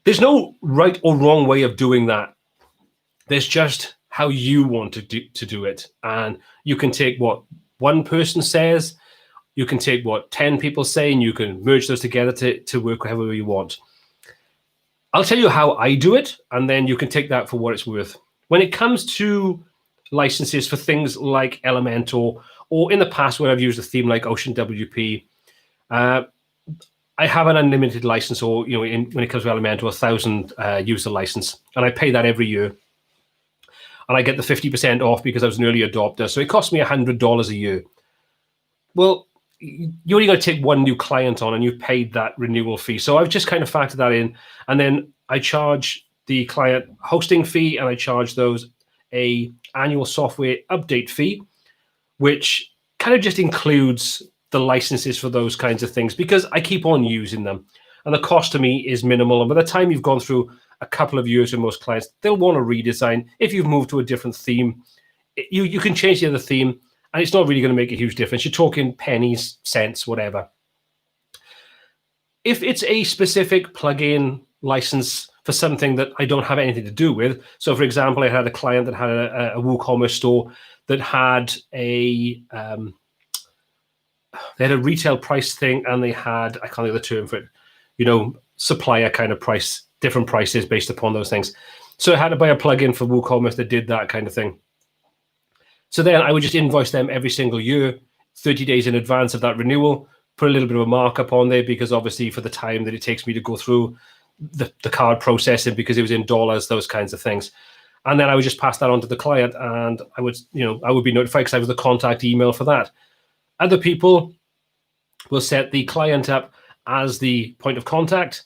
There's no right or wrong way of doing that. There's just how you want to do it. And you can take what one person says, you can take what 10 people say, and you can merge those together to work however you want. I'll tell you how I do it, and then you can take that for what it's worth. When it comes to licenses for things like Elementor, or in the past where I've used a theme like Ocean WP, I have an unlimited license, or when it comes to Elementor, 1,000 user license, and I pay that every year. And I get the 50% off because I was an early adopter, so it cost me $100 a year. Well, you're only going to take one new client on, and you've paid that renewal fee. So I've just kind of factored that in, and then I charge the client hosting fee, and I charge those a annual software update fee, which kind of just includes the licenses for those kinds of things because I keep on using them, and the cost to me is minimal. And by the time you've gone through a couple of years with most clients, they'll want to redesign. If you've moved to a different theme, you can change the other theme, and it's not really going to make a huge difference. You're talking pennies, cents, whatever. If it's a specific plugin license for something that I don't have anything to do with, so for example, I had a client that had a WooCommerce store that had they had a retail price thing, and they had, I can't think of the term for it, supplier kind of price different prices based upon those things. So I had to buy a plugin for WooCommerce that did that kind of thing. So then I would just invoice them every single year, 30 days in advance of that renewal, put a little bit of a markup on there because obviously for the time that it takes me to go through the card processing, because it was in dollars, those kinds of things. And then I would just pass that on to the client, and I would, I would be notified because I was the contact email for that. Other people will set the client up as the point of contact,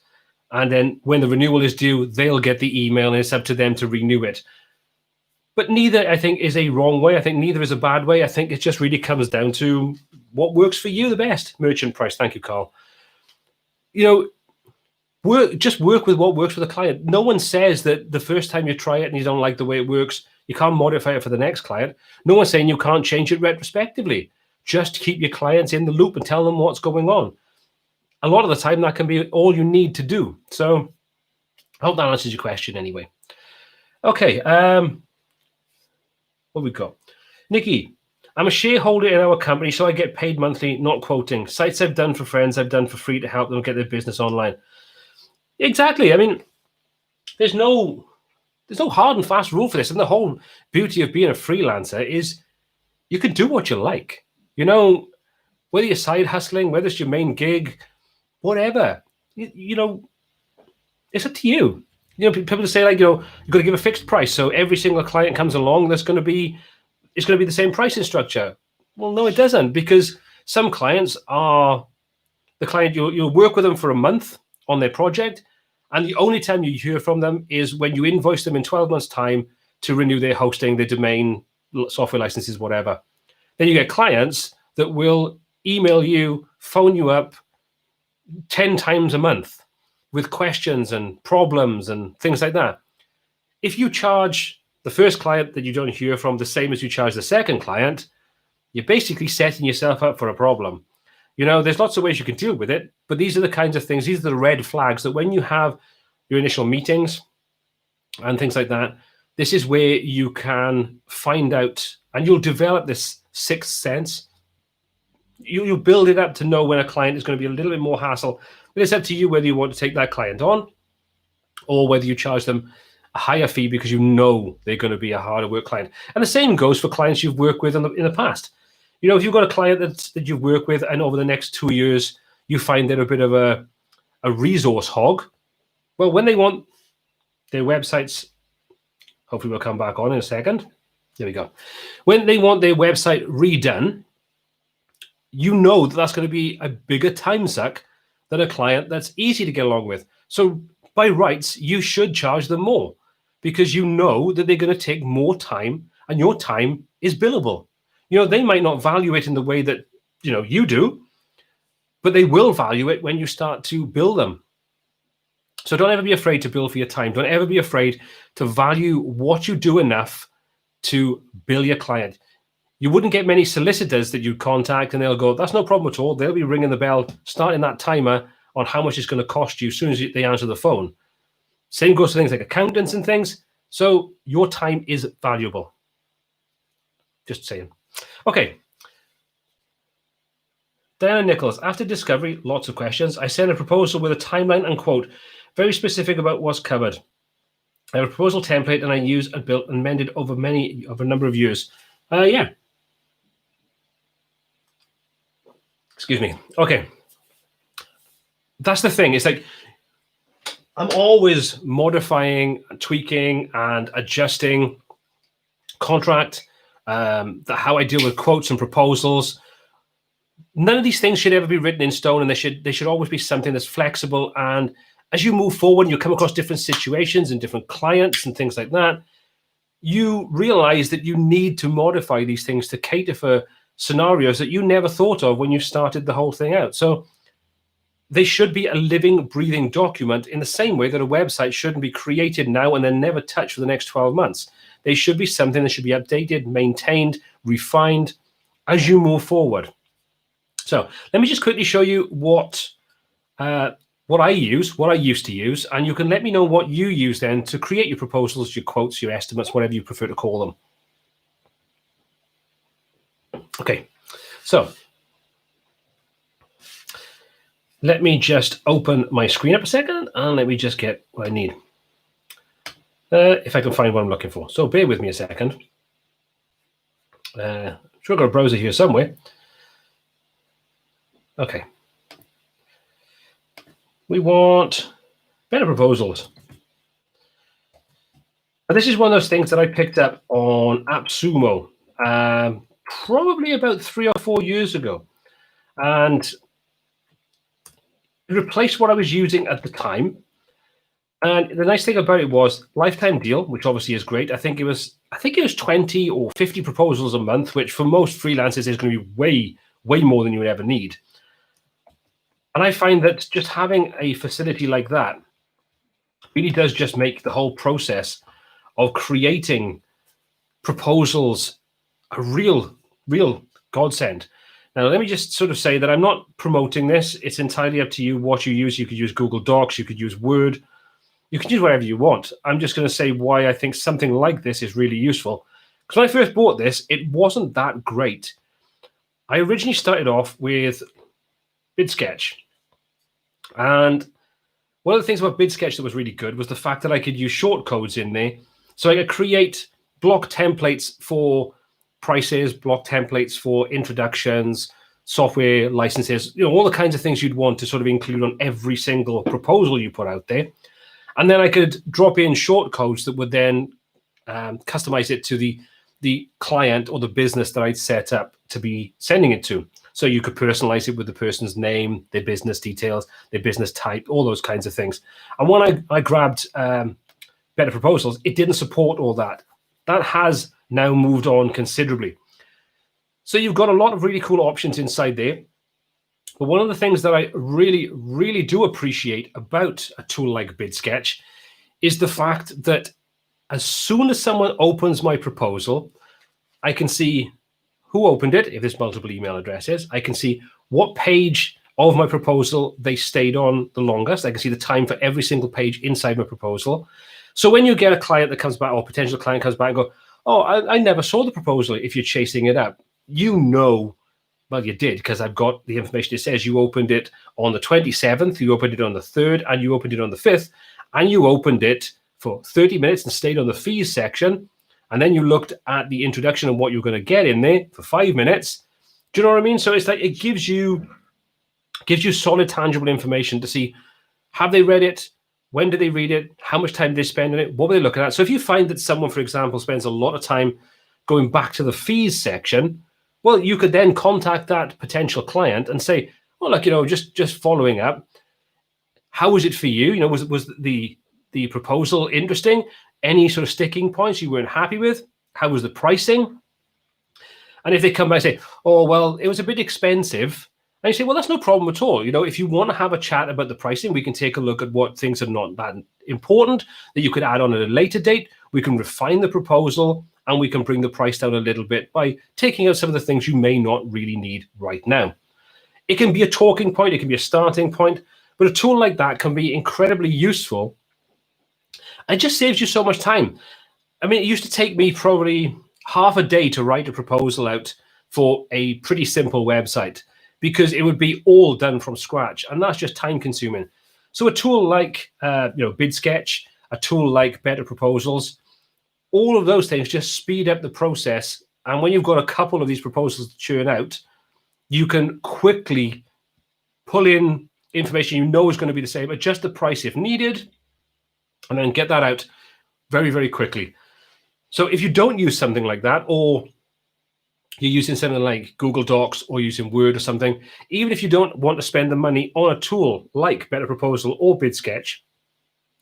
and then when the renewal is due, they'll get the email, and it's up to them to renew it. But neither, I think, is a wrong way. I think neither is a bad way. I think it just really comes down to what works for you the best. Merchant price. Thank you, Carl. Just work with what works for the client. No one says that the first time you try it and you don't like the way it works, you can't modify it for the next client. No one's saying you can't change it retrospectively. Just keep your clients in the loop and tell them what's going on. A lot of the time, that can be all you need to do. So I hope that answers your question anyway. Okay. What we got? Nikki, I'm a shareholder in our company, so I get paid monthly, not quoting. Sites I've done for friends, I've done for free to help them get their business online. Exactly. I mean, there's no hard and fast rule for this. And the whole beauty of being a freelancer is you can do what you like. Whether you're side hustling, whether it's your main gig, whatever, it's up to you. People say you've got to give a fixed price. So every single client comes along, it's going to be the same pricing structure. Well, no, it doesn't, because some clients are the client, you'll work with them for a month on their project, and the only time you hear from them is when you invoice them in 12 months' time to renew their hosting, their domain, software licenses, whatever. Then you get clients that will email you, phone you up 10 times a month with questions and problems and things like that. If you charge the first client that you don't hear from the same as you charge the second client, you're basically setting yourself up for a problem. There's lots of ways you can deal with it, but these are the kinds of things, these are the red flags that when you have your initial meetings and things like that, this is where you can find out, and you'll develop this sixth sense. You'll build it up to know when a client is going to be a little bit more hassle. But it's up to you whether you want to take that client on or whether you charge them a higher fee because they're going to be a harder work client. And the same goes for clients you've worked with in the past. If you've got a client that you've worked with and over the next 2 years, you find they're a bit of a resource hog, well, when they want their websites, hopefully we'll come back on in a second. There we go. When they want their website redone, that's going to be a bigger time suck than a client that's easy to get along with. So by rights, you should charge them more because that they're going to take more time, and your time is billable. They might not value it in the way that, you do, but they will value it when you start to bill them. So don't ever be afraid to bill for your time. Don't ever be afraid to value what you do enough to bill your client. You wouldn't get many solicitors that you contact and they'll go, that's no problem at all. They'll be ringing the bell, starting that timer on how much it's going to cost you as soon as they answer the phone. Same goes to things like accountants and things. So your time is valuable. Just saying. Okay. Diana Nichols, after discovery, lots of questions. I sent a proposal with a timeline and quote, very specific about what's covered. I have a proposal template and I used and built and mended over a number of years. Yeah. Excuse me. Okay. That's the thing. It's I'm always modifying, tweaking, and adjusting contract, how I deal with quotes and proposals. None of these things should ever be written in stone, and they should always be something that's flexible. And as you move forward, you come across different situations and different clients and things like that, you realize that you need to modify these things to cater for scenarios that you never thought of when you started the whole thing out. So they should be a living, breathing document in the same way that a website shouldn't be created now and then never touched for the next 12 months. They should be something that should be updated, maintained, refined as you move forward. So let me just quickly show you what I used to use, and you can let me know what you use then to create your proposals, your quotes, your estimates, whatever you prefer to call them. Okay, so let me just open my screen up a second and let me just get what I need. If I can find what I'm looking for. So bear with me a second. I'm sure I've got a browser here somewhere. Okay. We want better proposals. Now, this is one of those things that I picked up on AppSumo probably about 3 or 4 years ago. And it replaced what I was using at the time. And the nice thing about it was lifetime deal, which obviously is great. I think it was 20 or 50 proposals a month, which for most freelancers is going to be way more than you would ever need. And I find that just having a facility like that really does just make the whole process of creating proposals a real godsend. Now, let me just sort of say that I'm not promoting this. It's entirely up to you what you use. You could use Google Docs. You could use Word. You can use whatever you want. I'm just going to say why I think something like this is really useful. Because when I first bought this, it wasn't that great. I originally started off with BidSketch. And one of the things about BidSketch that was really good was the fact that I could use shortcodes in there. So I could create block templates for prices, block templates for introductions, software licenses, all the kinds of things you'd want to sort of include on every single proposal you put out there. And then I could drop in shortcodes that would then customize it to the client or the business that I'd set up to be sending it to. So you could personalize it with the person's name, their business details, their business type, all those kinds of things. And when I grabbed Better Proposals, it didn't support all that. That has now moved on considerably. So you've got a lot of really cool options inside there. But one of the things that I really do appreciate about a tool like BidSketch is the fact that as soon as someone opens my proposal, I can see who opened it, if there's multiple email addresses. I can see what page of my proposal they stayed on the longest. I can see the time for every single page inside my proposal. So when you get a client that comes back, or potential client comes back and go, oh, I never saw the proposal, if you're chasing it up, well, you did, because I've got the information. It says you opened it on the 27th, you opened it on the 3rd, and you opened it on the 5th, and you opened it for 30 minutes and stayed on the fees section, and then you looked at the introduction and what you're going to get in there for 5 minutes. Do you know what I mean? So it's like it gives you solid, tangible information to see, have they read it? When did they read it? How much time did they spend on it? What were they looking at? So if you find that someone, for example, spends a lot of time going back to the fees section, well, you could then contact that potential client and say, well, look, just following up, how was it for you? Was the proposal interesting? Any sort of sticking points you weren't happy with? How was the pricing? And if they come back and say, oh, well, it was a bit expensive, and you say, well, that's no problem at all. If you want to have a chat about the pricing, we can take a look at what things are not that important that you could add on at a later date. We can refine the proposal, and we can bring the price down a little bit by taking out some of the things you may not really need right now. It can be a talking point. It can be a starting point. But a tool like that can be incredibly useful. It just saves you so much time. I mean, it used to take me probably half a day to write a proposal out for a pretty simple website, because it would be all done from scratch, and that's just time consuming. So a tool like BidSketch, a tool like Better Proposals, all of those things just speed up the process. And when you've got a couple of these proposals to churn out, you can quickly pull in information is going to be the same, adjust the price if needed, and then get that out very, very quickly. So if you don't use something like that, or you're using something like Google Docs or using Word or something, even if you don't want to spend the money on a tool like Better Proposal or BidSketch,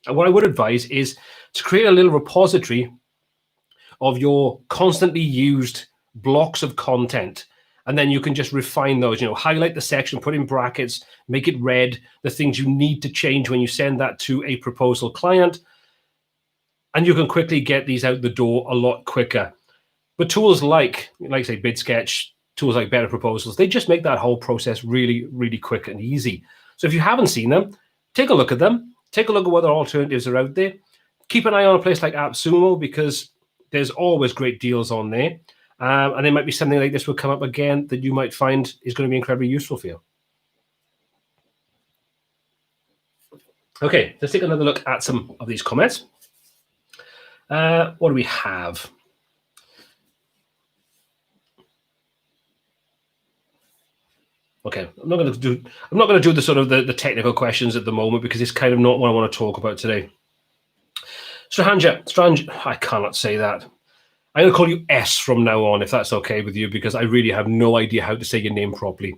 what I would advise is to create a little repository of your constantly used blocks of content. And then you can just refine those, highlight the section, put in brackets, make it red, the things you need to change when you send that to a proposal client. And you can quickly get these out the door a lot quicker. But tools like say, BidSketch, tools like Better Proposals, they just make that whole process really, really quick and easy. So if you haven't seen them, take a look at them. Take a look at what other alternatives are out there. Keep an eye on a place like AppSumo, because there's always great deals on there. And there might be something like this will come up again that you might find is going to be incredibly useful for you. Okay, let's take another look at some of these comments. What do we have? Okay, I'm not going to do the sort of the technical questions at the moment because it's kind of not what I want to talk about today. Strange, I cannot say that. I'm going to call you S from now on, if that's okay with you, because I really have no idea how to say your name properly.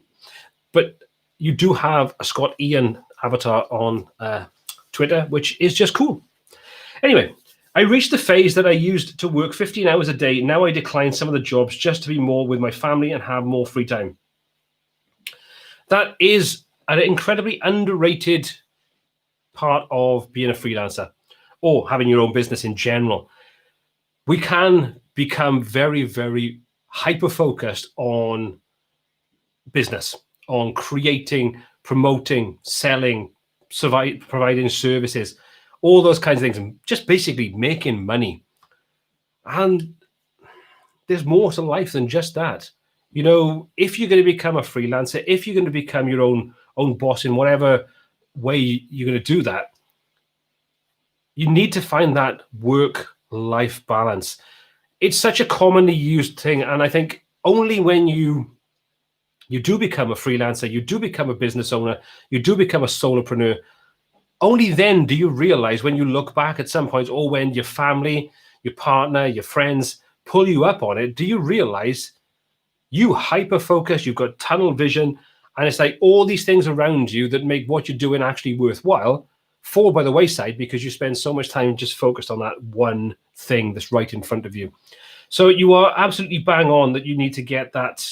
But you do have a Scott Ian avatar on Twitter, which is just cool. Anyway, I reached the phase that I used to work 15 hours a day. Now I decline some of the jobs just to be more with my family and have more free time. That is an incredibly underrated part of being a freelancer or having your own business in general. We can become very, very hyper-focused on business, on creating, promoting, selling, providing services, all those kinds of things, and just basically making money. And there's more to life than just that. You know, if you're going to become a freelancer, if you're going to become your own boss in whatever way you're going to do that, you need to find that work-life balance. It's such a commonly used thing, and I think only when you do become a freelancer, you do become a business owner, you do become a solopreneur, only then do you realize when you look back at some point, or when your family, your partner, your friends pull you up on it, do you realize you hyper-focus, you've got tunnel vision, and it's like all these things around you that make what you're doing actually worthwhile fall by the wayside because you spend so much time just focused on that one thing that's right in front of you. So you are absolutely bang on that you need to get that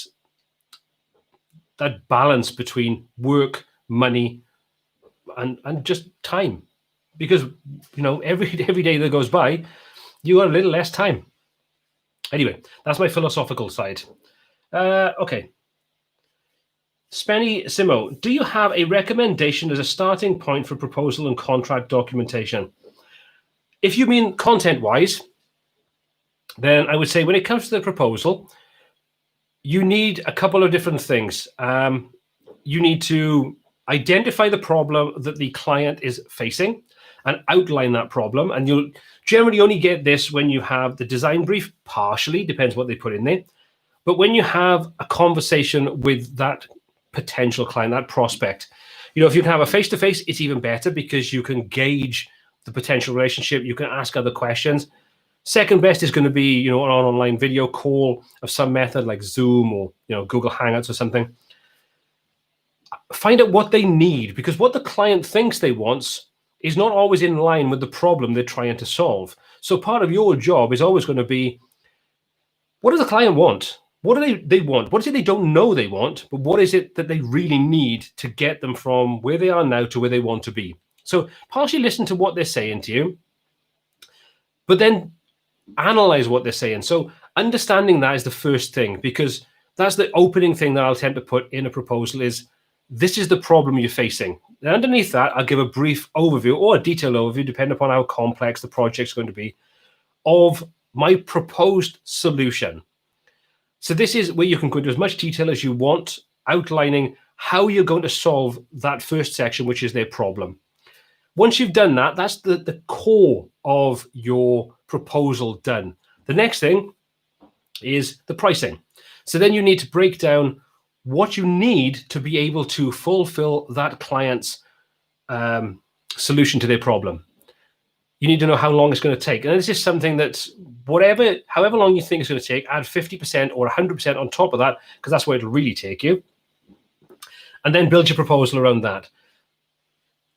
balance between work, money, and just time. Because, you know, every day that goes by, you got a little less time. Anyway, that's my philosophical side. Okay. Spenny Simo, do you have a recommendation as a starting point for proposal and contract documentation? If you mean content-wise, then I would say when it comes to the proposal, you need a couple of different things. You need to identify the problem that the client is facing and outline that problem. And you'll generally only get this when you have the design brief, partially, depends what they put in there. But when you have a conversation with that potential client, that prospect, you know, if you can have a face-to-face, it's even better because you can gauge the potential relationship. You can ask other questions. Second best is going to be, you know, an online video call of some method like Zoom or, you know, Google Hangouts or something. Find out what they need, because what the client thinks they want is not always in line with the problem they're trying to solve. So part of your job is always going to be, what does the client want? What do they want? What is it they don't know they want, but what is it that they really need to get them from where they are now to where they want to be? So partially listen to what they're saying to you, but then analyze what they're saying. So understanding that is the first thing, because that's the opening thing that I'll tend to put in a proposal is, this is the problem you're facing. And underneath that, I'll give a brief overview or a detailed overview, depending upon how complex the project's going to be, of my proposed solution. So this is where you can go into as much detail as you want, outlining how you're going to solve that first section, which is their problem. Once you've done that, that's the core of your proposal done. The next thing is the pricing. So then you need to break down what you need to be able to fulfill that client's solution to their problem. You need to know how long it's going to take. And this is something that's however long you think it's going to take, add 50% or 100% on top of that, because that's where it'll really take you. And then build your proposal around that.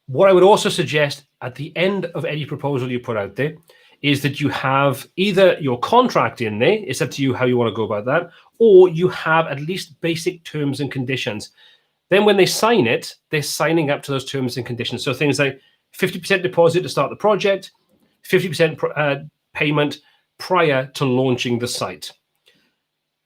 What I would also suggest at the end of any proposal you put out there is that you have either your contract in there, it's up to you how you want to go about that, or you have at least basic terms and conditions. Then when they sign it, they're signing up to those terms and conditions. So things like 50% deposit to start the project, 50% payment prior to launching the site.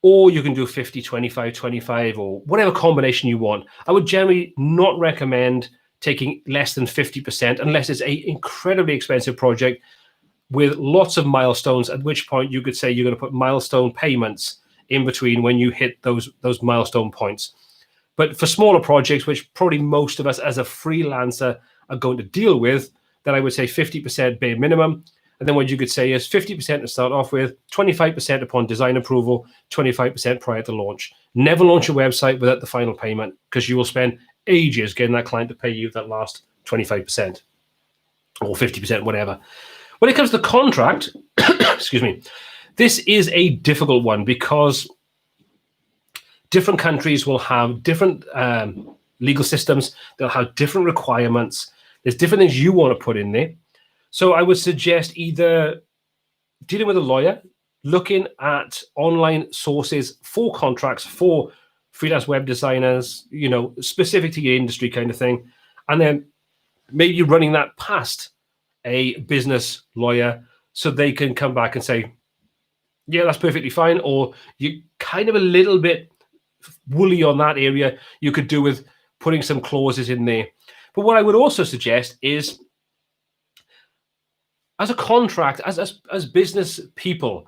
Or you can do 50, 25, 25, or whatever combination you want. I would generally not recommend taking less than 50% unless it's an incredibly expensive project with lots of milestones, at which point you could say you're going to put milestone payments in between when you hit those milestone points. But for smaller projects, which probably most of us as a freelancer are going to deal with, then I would say 50% bare minimum. And then what you could say is 50% to start off with, 25% upon design approval, 25% prior to launch. Never launch a website without the final payment, because you will spend ages getting that client to pay you that last 25% or 50%, whatever. When it comes to the contract, excuse me, this is a difficult one because different countries will have different legal systems. They'll have different requirements. There's different things you want to put in there. So I would suggest either dealing with a lawyer, looking at online sources for contracts for freelance web designers, you know, specific to your industry kind of thing, and then maybe running that past a business lawyer so they can come back and say, yeah, that's perfectly fine, or you kind of a little bit woolly on that area, you could do with putting some clauses in there. But what I would also suggest is, as a contract, as business people,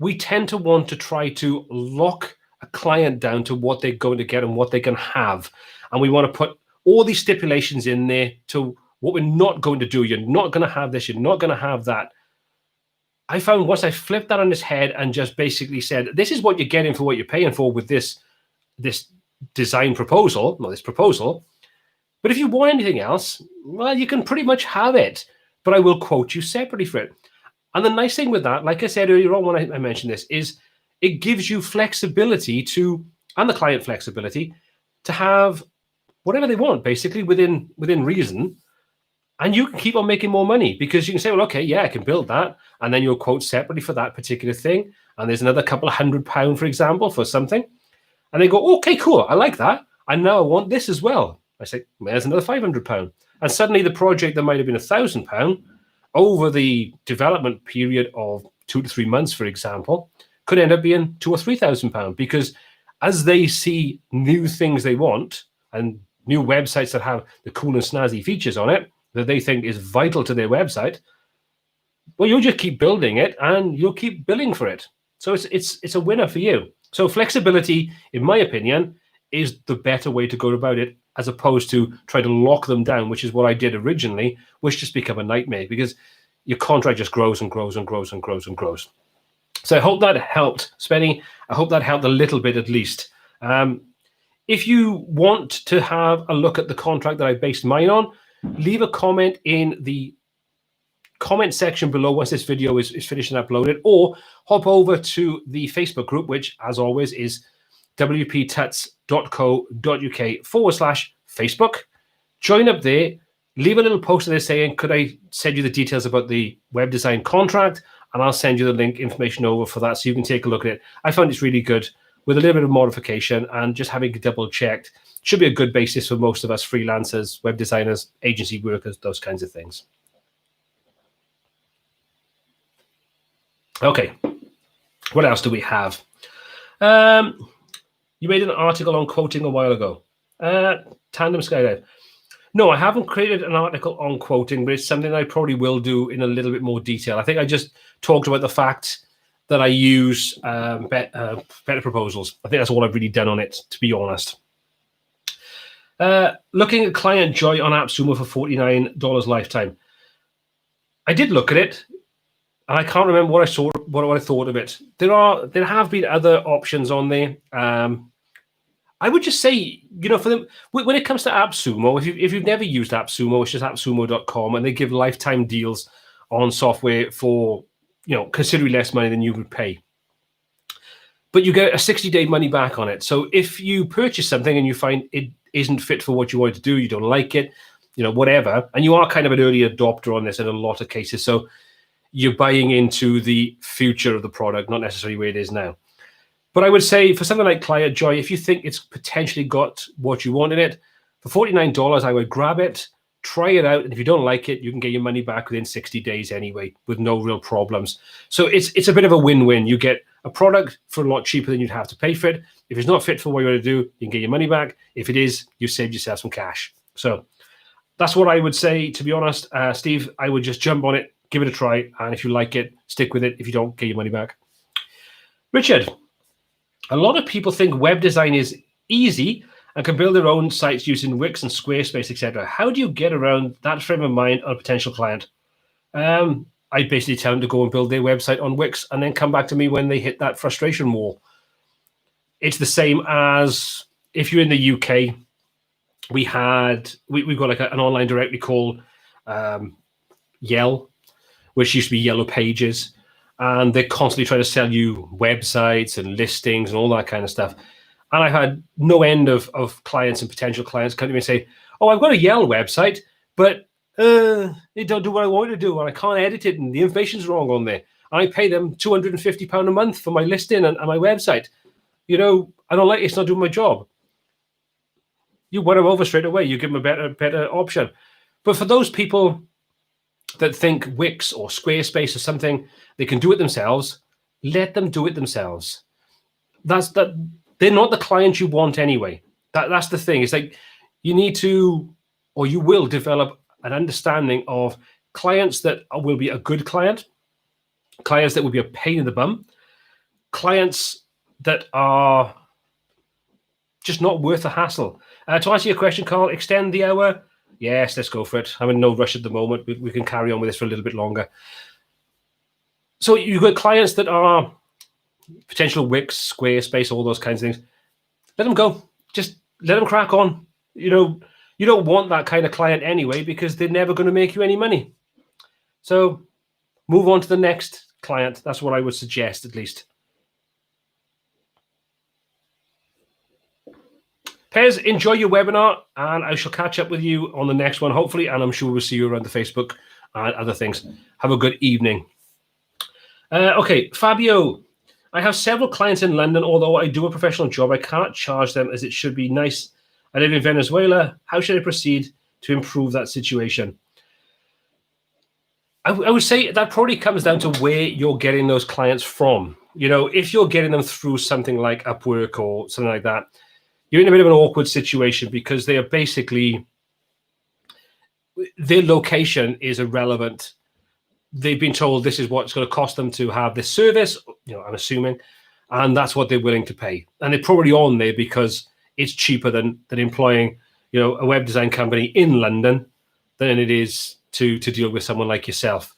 we tend to want to try to lock a client down to what they're going to get and what they can have. And we want to put all these stipulations in there to what we're not going to do. You're not going to have this, you're not going to have that. I found once I flipped that on its head and just basically said, this is what you're getting for what you're paying for with this design proposal, not this proposal. But if you want anything else, well, you can pretty much have it, but I will quote you separately for it. And the nice thing with that, like I said earlier on when I mentioned this, is it gives you flexibility to, and the client flexibility, to have whatever they want, basically within reason. And you can keep on making more money because you can say, well, okay, yeah, I can build that. And then you'll quote separately for that particular thing. And there's another couple of £100, for example, for something. And they go, okay, cool, I like that. And now I want this as well. I say, well, there's another £500. And suddenly the project that might have been £1,000 over the development period of 2 to 3 months, for example, could end up being £2,000 or £3,000, because as they see new things they want and new websites that have the cool and snazzy features on it that they think is vital to their website, well, you'll just keep building it and you'll keep billing for it. So it's a winner for you. So flexibility, in my opinion, is the better way to go about it, as opposed to try to lock them down, which is what I did originally, which just become a nightmare because your contract just grows and grows and grows and grows and grows. So I hope that helped, Spenny. I hope that helped a little bit at least. If you want to have a look at the contract that I based mine on, leave a comment in the comment section below once this video is finished and uploaded, or hop over to the Facebook group, which, as always, is wptuts.co.uk/Facebook. Join up there, leave a little post there saying, could I send you the details about the web design contract? And I'll send you the link information over for that so you can take a look at it. I found it's really good with a little bit of modification, and just having it double checked should be a good basis for most of us freelancers, web designers, agency workers, those kinds of things. Okay, what else do we have? You made an article on quoting a while ago. Tandem Skydive. No, I haven't created an article on quoting, but it's something I probably will do in a little bit more detail. I think I just talked about the fact that I use better proposals. I think that's all I've really done on it, to be honest. Looking at Client Joy on AppSumo for $49 lifetime. I did look at it, and I can't remember what I saw, what I thought of it. There have been other options on there. I would just say, you know, for them, when it comes to AppSumo, if you've never used AppSumo, it's just appsumo.com, and they give lifetime deals on software for, you know, considerably less money than you would pay. But you get a 60-day money back on it. So if you purchase something and you find it isn't fit for what you want to do, you don't like it, you know, whatever, and you are kind of an early adopter on this in a lot of cases. So you're buying into the future of the product, not necessarily where it is now. But I would say for something like Client Joy, if you think it's potentially got what you want in it, for $49, I would grab it, try it out, and if you don't like it, you can get your money back within 60 days anyway, with no real problems. So it's a bit of a win-win. You get a product for a lot cheaper than you'd have to pay for it. If it's not fit for what you want to do, you can get your money back. If it is, you saved yourself some cash. So that's what I would say, to be honest. Steve, I would just jump on it, give it a try, and if you like it, stick with it. If you don't, get your money back. Richard, a lot of people think web design is easy and can build their own sites using Wix and Squarespace, etc. How do you get around that frame of mind on a potential client? I basically tell them to go and build their website on Wix and then come back to me when they hit that frustration wall. It's the same as if you're in the UK. We've got like an online directory called Yell, which used to be Yellow Pages, and they're constantly trying to sell you websites and listings and all that kind of stuff. And I've had no end of clients and potential clients come to me and say, "Oh, I've got a Yell website, but they don't do what I want it to do, and I can't edit it, and the information's wrong on there. And I pay them £250 a month for my listing and my website. I don't like it. It's not doing my job." You win them over straight away. You give them a better option. But for those people that think Wix or Squarespace or something, they can do it themselves, let them do it themselves. They're not the client you want anyway. That's the thing. It's like you need to, or you will develop an understanding of clients that will be a good client, clients that will be a pain in the bum, clients that are just not worth the hassle. To answer your question, Carl, extend the hour. Yes, let's go for it. I'm in no rush at the moment. We can carry on with this for a little bit longer. So you've got clients that are potential Wix, Squarespace, all those kinds of things. Let them go. Just let them crack on. You don't want that kind of client anyway because they're never going to make you any money. So move on to the next client. That's what I would suggest, at least. Pez, enjoy your webinar, and I shall catch up with you on the next one, hopefully, and I'm sure we'll see you around the Facebook and other things. Have a good evening. Okay, Fabio, I have several clients in London. Although I do a professional job, I can't charge them as it should be nice. I live in Venezuela. How should I proceed to improve that situation? I would say that probably comes down to where you're getting those clients from. If you're getting them through something like Upwork or something like that, you're in a bit of an awkward situation because they are basically, their location is irrelevant. They've been told this is what it's going to cost them to have this service, I'm assuming, and that's what they're willing to pay. And they're probably on there because it's cheaper than employing, a web design company in London than it is to deal with someone like yourself.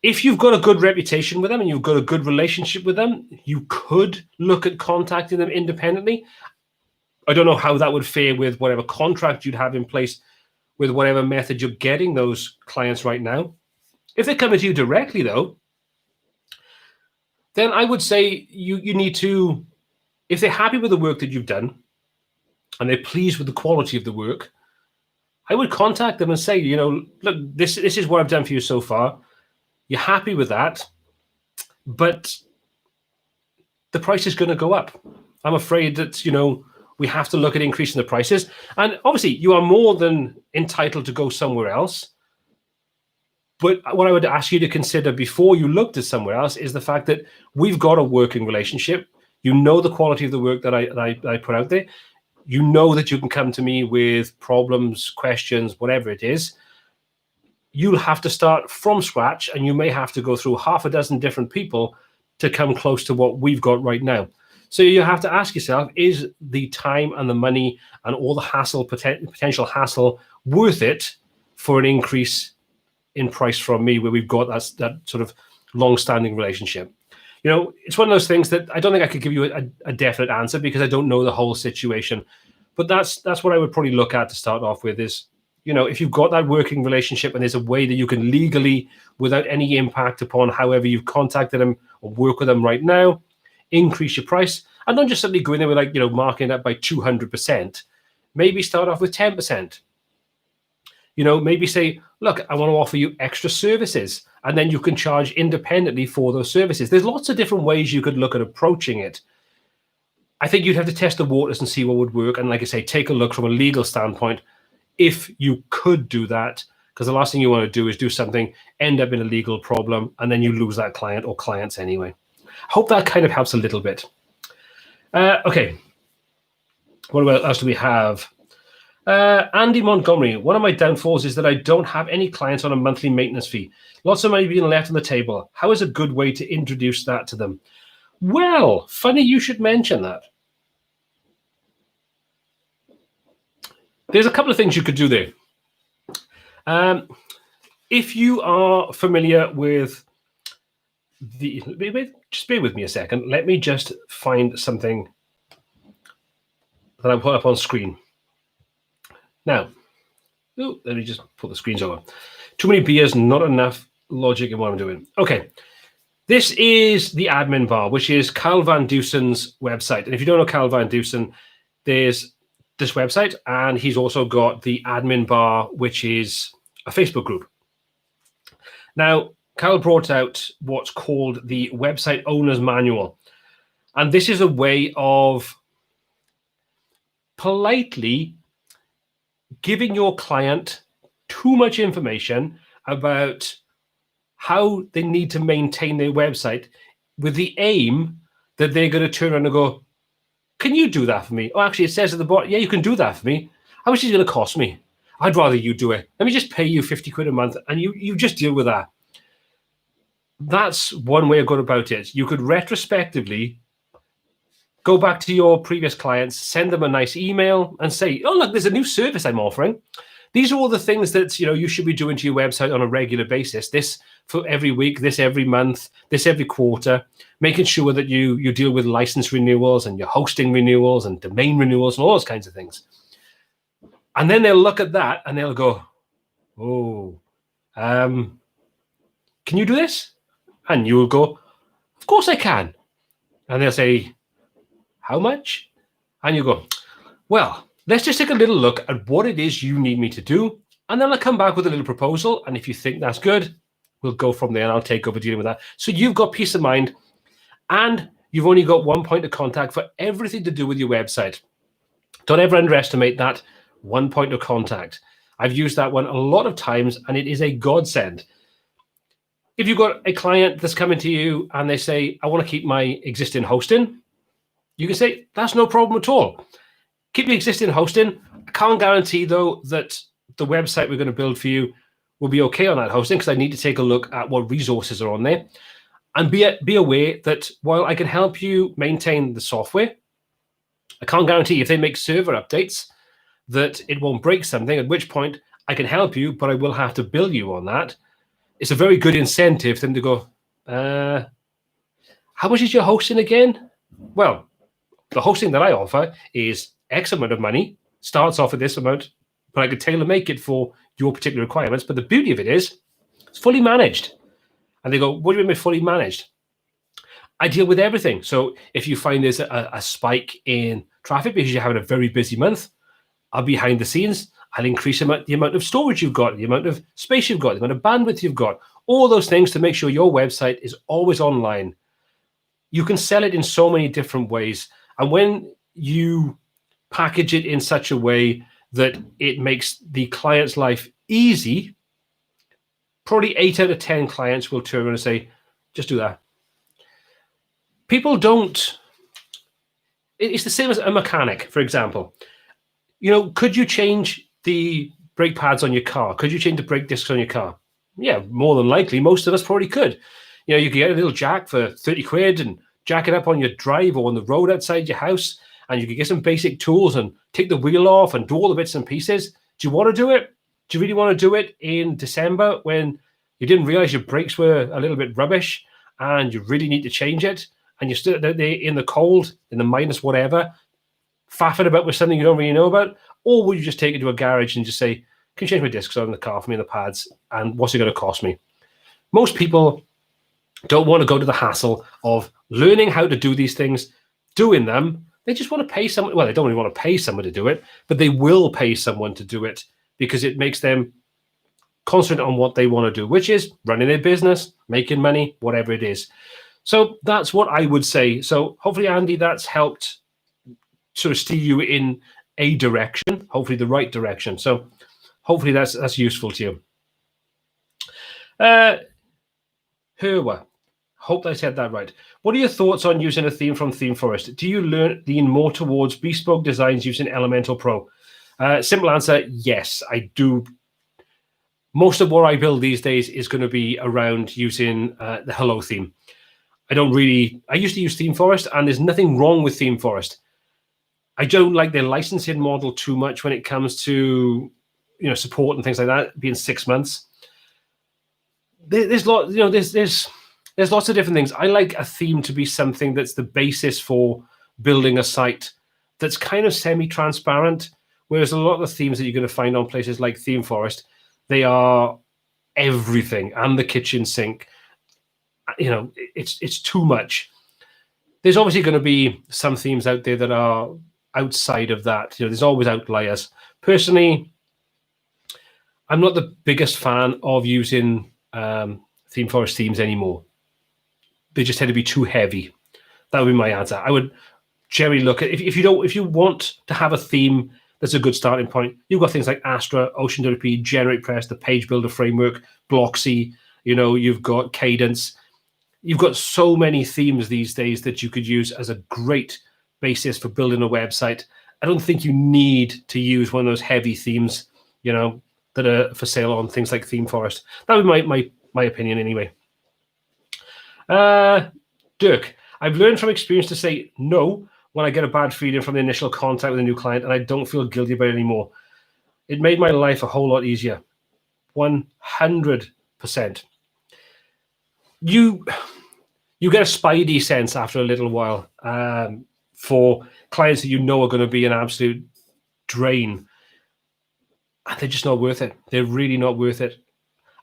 If you've got a good reputation with them and you've got a good relationship with them, you could look at contacting them independently. I don't know how that would fare with whatever contract you'd have in place with whatever method you're getting those clients right now. If they're coming to you directly, though, then I would say you need to, if they're happy with the work that you've done and they're pleased with the quality of the work, I would contact them and say, look, this is what I've done for you so far. You're happy with that, but the price is going to go up. I'm afraid that, we have to look at increasing the prices. And obviously, you are more than entitled to go somewhere else. But what I would ask you to consider before you looked at somewhere else is the fact that we've got a working relationship. You know the quality of the work that I put out there. You know that you can come to me with problems, questions, whatever it is. You'll have to start from scratch, and you may have to go through half a dozen different people to come close to what we've got right now. So you have to ask yourself, is the time and the money and all the hassle, potential hassle, worth it for an increase in price from me where we've got that sort of long-standing relationship? It's one of those things that I don't think I could give you a definite answer because I don't know the whole situation. But that's what I would probably look at to start off with is, if you've got that working relationship and there's a way that you can legally, without any impact upon however you've contacted them or work with them right now, increase your price. And don't just suddenly go in there with marking it up by 200%. Maybe start off with 10%. Maybe say, look, I want to offer you extra services, and then you can charge independently for those services. There's lots of different ways you could look at approaching it. I think you'd have to test the waters and see what would work. And like I say, take a look from a legal standpoint if you could do that, because the last thing you want to do is do something, end up in a legal problem, and then you lose that client or clients anyway. Hope that kind of helps a little bit. Okay. What else do we have? Andy Montgomery, one of my downfalls is that I don't have any clients on a monthly maintenance fee. Lots of money being left on the table. How is a good way to introduce that to them? Well, funny you should mention that. There's a couple of things you could do there. If you are familiar with just bear with me a second. Let me just find something that I put up on screen. Now, let me just put the screens over. Too many beers, not enough logic in what I'm doing. Okay, this is the admin bar, which is Carl Van Dusen's website. And if you don't know Carl Van Dusen, there's this website, and he's also got the admin bar, which is a Facebook group. Now, Carl brought out what's called the Website Owner's Manual. And this is a way of politely giving your client too much information about how they need to maintain their website with the aim that they're going to turn around and go, can you do that for me? Oh, actually, it says at the bottom, yeah, you can do that for me. How much is it going to cost me? I'd rather you do it. Let me just pay you 50 quid a month and you just deal with that. That's one way of going about it. You could retrospectively go back to your previous clients, send them a nice email and say, oh, look, there's a new service I'm offering. These are all the things that you should be doing to your website on a regular basis. This for every week, this every month, this every quarter, making sure that you deal with license renewals and your hosting renewals and domain renewals and all those kinds of things. And then they'll look at that and they'll go, oh, can you do this? And you'll go, of course I can. And they'll say, how much? And you go, well, let's just take a little look at what it is you need me to do. And then I'll come back with a little proposal. And if you think that's good, we'll go from there and I'll take over dealing with that. So you've got peace of mind and you've only got one point of contact for everything to do with your website. Don't ever underestimate that one point of contact. I've used that one a lot of times and it is a godsend. If you've got a client that's coming to you and they say, I want to keep my existing hosting, you can say, that's no problem at all. Keep your existing hosting. I can't guarantee, though, that the website we're going to build for you will be okay on that hosting because I need to take a look at what resources are on there. And be aware that while I can help you maintain the software, I can't guarantee if they make server updates that it won't break something, at which point I can help you, but I will have to bill you on that. It's a very good incentive for them to go, how much is your hosting again? Well, the hosting that I offer is X amount of money, starts off at this amount, but I could tailor make it for your particular requirements. But the beauty of it is it's fully managed. And they go, what do you mean by fully managed? I deal with everything. So if you find there's a spike in traffic because you're having a very busy month, I'll be behind the scenes. I'll increase the amount of storage you've got, the amount of space you've got, the amount of bandwidth you've got, all those things to make sure your website is always online. You can sell it in so many different ways. And when you package it in such a way that it makes the client's life easy, probably 8 out of 10 clients will turn around and say, just do that. People don't, it's the same as a mechanic, for example. Could you change the brake pads on your car? Could you change the brake discs on your car? Yeah, more than likely, most of us probably could. You could get a little jack for 30 quid and jack it up on your drive or on the road outside your house, and you could get some basic tools and take the wheel off and do all the bits and pieces. Do you want to do it? Do you really want to do it in December when you didn't realize your brakes were a little bit rubbish and you really need to change it, and you're still out there in the cold, in the minus whatever, faffing about with something you don't really know about? Or would you just take it to a garage and just say, can you change my discs on the car for me and the pads, and what's it going to cost me? Most people don't want to go to the hassle of learning how to do these things, doing them. They just want to pay someone. Well, they don't really want to pay someone to do it, but they will pay someone to do it because it makes them concentrate on what they want to do, which is running their business, making money, whatever it is. So that's what I would say. So hopefully, Andy, that's helped sort of steer you in a direction, hopefully the right direction. So hopefully that's useful to you. Herwa, hope I said that right. What are your thoughts on using a theme from ThemeForest? Do you lean more towards bespoke designs using Elementor Pro? Simple answer, yes, I do. Most of what I build these days is going to be around using the Hello theme. I used to use ThemeForest, and there's nothing wrong with ThemeForest. I don't like their licensing model too much when it comes to, support and things like that, being 6 months. There's lots of different things. I like a theme to be something that's the basis for building a site that's kind of semi-transparent, whereas a lot of the themes that you're going to find on places like ThemeForest, they are everything and the kitchen sink. It's too much. There's obviously going to be some themes out there that are outside of that. There's always outliers. Personally, I'm not the biggest fan of using ThemeForest themes anymore. They just tend to be too heavy. That would be my answer. I would generally look at if you want to have a theme that's a good starting point. You've got things like Astra, OceanWP, WordPress, the Page Builder Framework, Blocksy. You've got Cadence. You've got so many themes these days that you could use as a great basis for building a website. I don't think you need to use one of those heavy themes, that are for sale on things like ThemeForest. That would be my opinion anyway. Dirk, I've learned from experience to say no when I get a bad feeling from the initial contact with a new client, and I don't feel guilty about it anymore. It made my life a whole lot easier. 100%. You get a spidey sense after a little while for clients that are going to be an absolute drain. And they're just not worth it. They're really not worth it.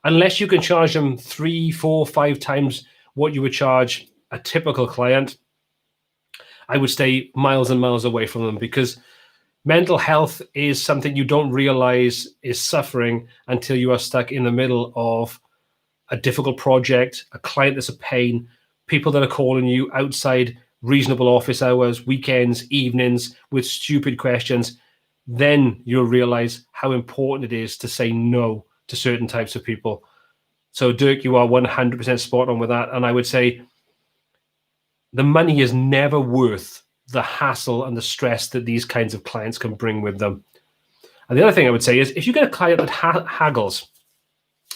Unless you can charge them 3, 4, 5 times what you would charge a typical client, I would stay miles and miles away from them, because mental health is something you don't realize is suffering until you are stuck in the middle of a difficult project, a client that's a pain, people that are calling you outside reasonable office hours, weekends, evenings, with stupid questions. Then you'll realize how important it is to say no to certain types of people. So Dirk, you are 100% spot on with that. And I would say the money is never worth the hassle and the stress that these kinds of clients can bring with them. And the other thing I would say is, if you get a client that haggles,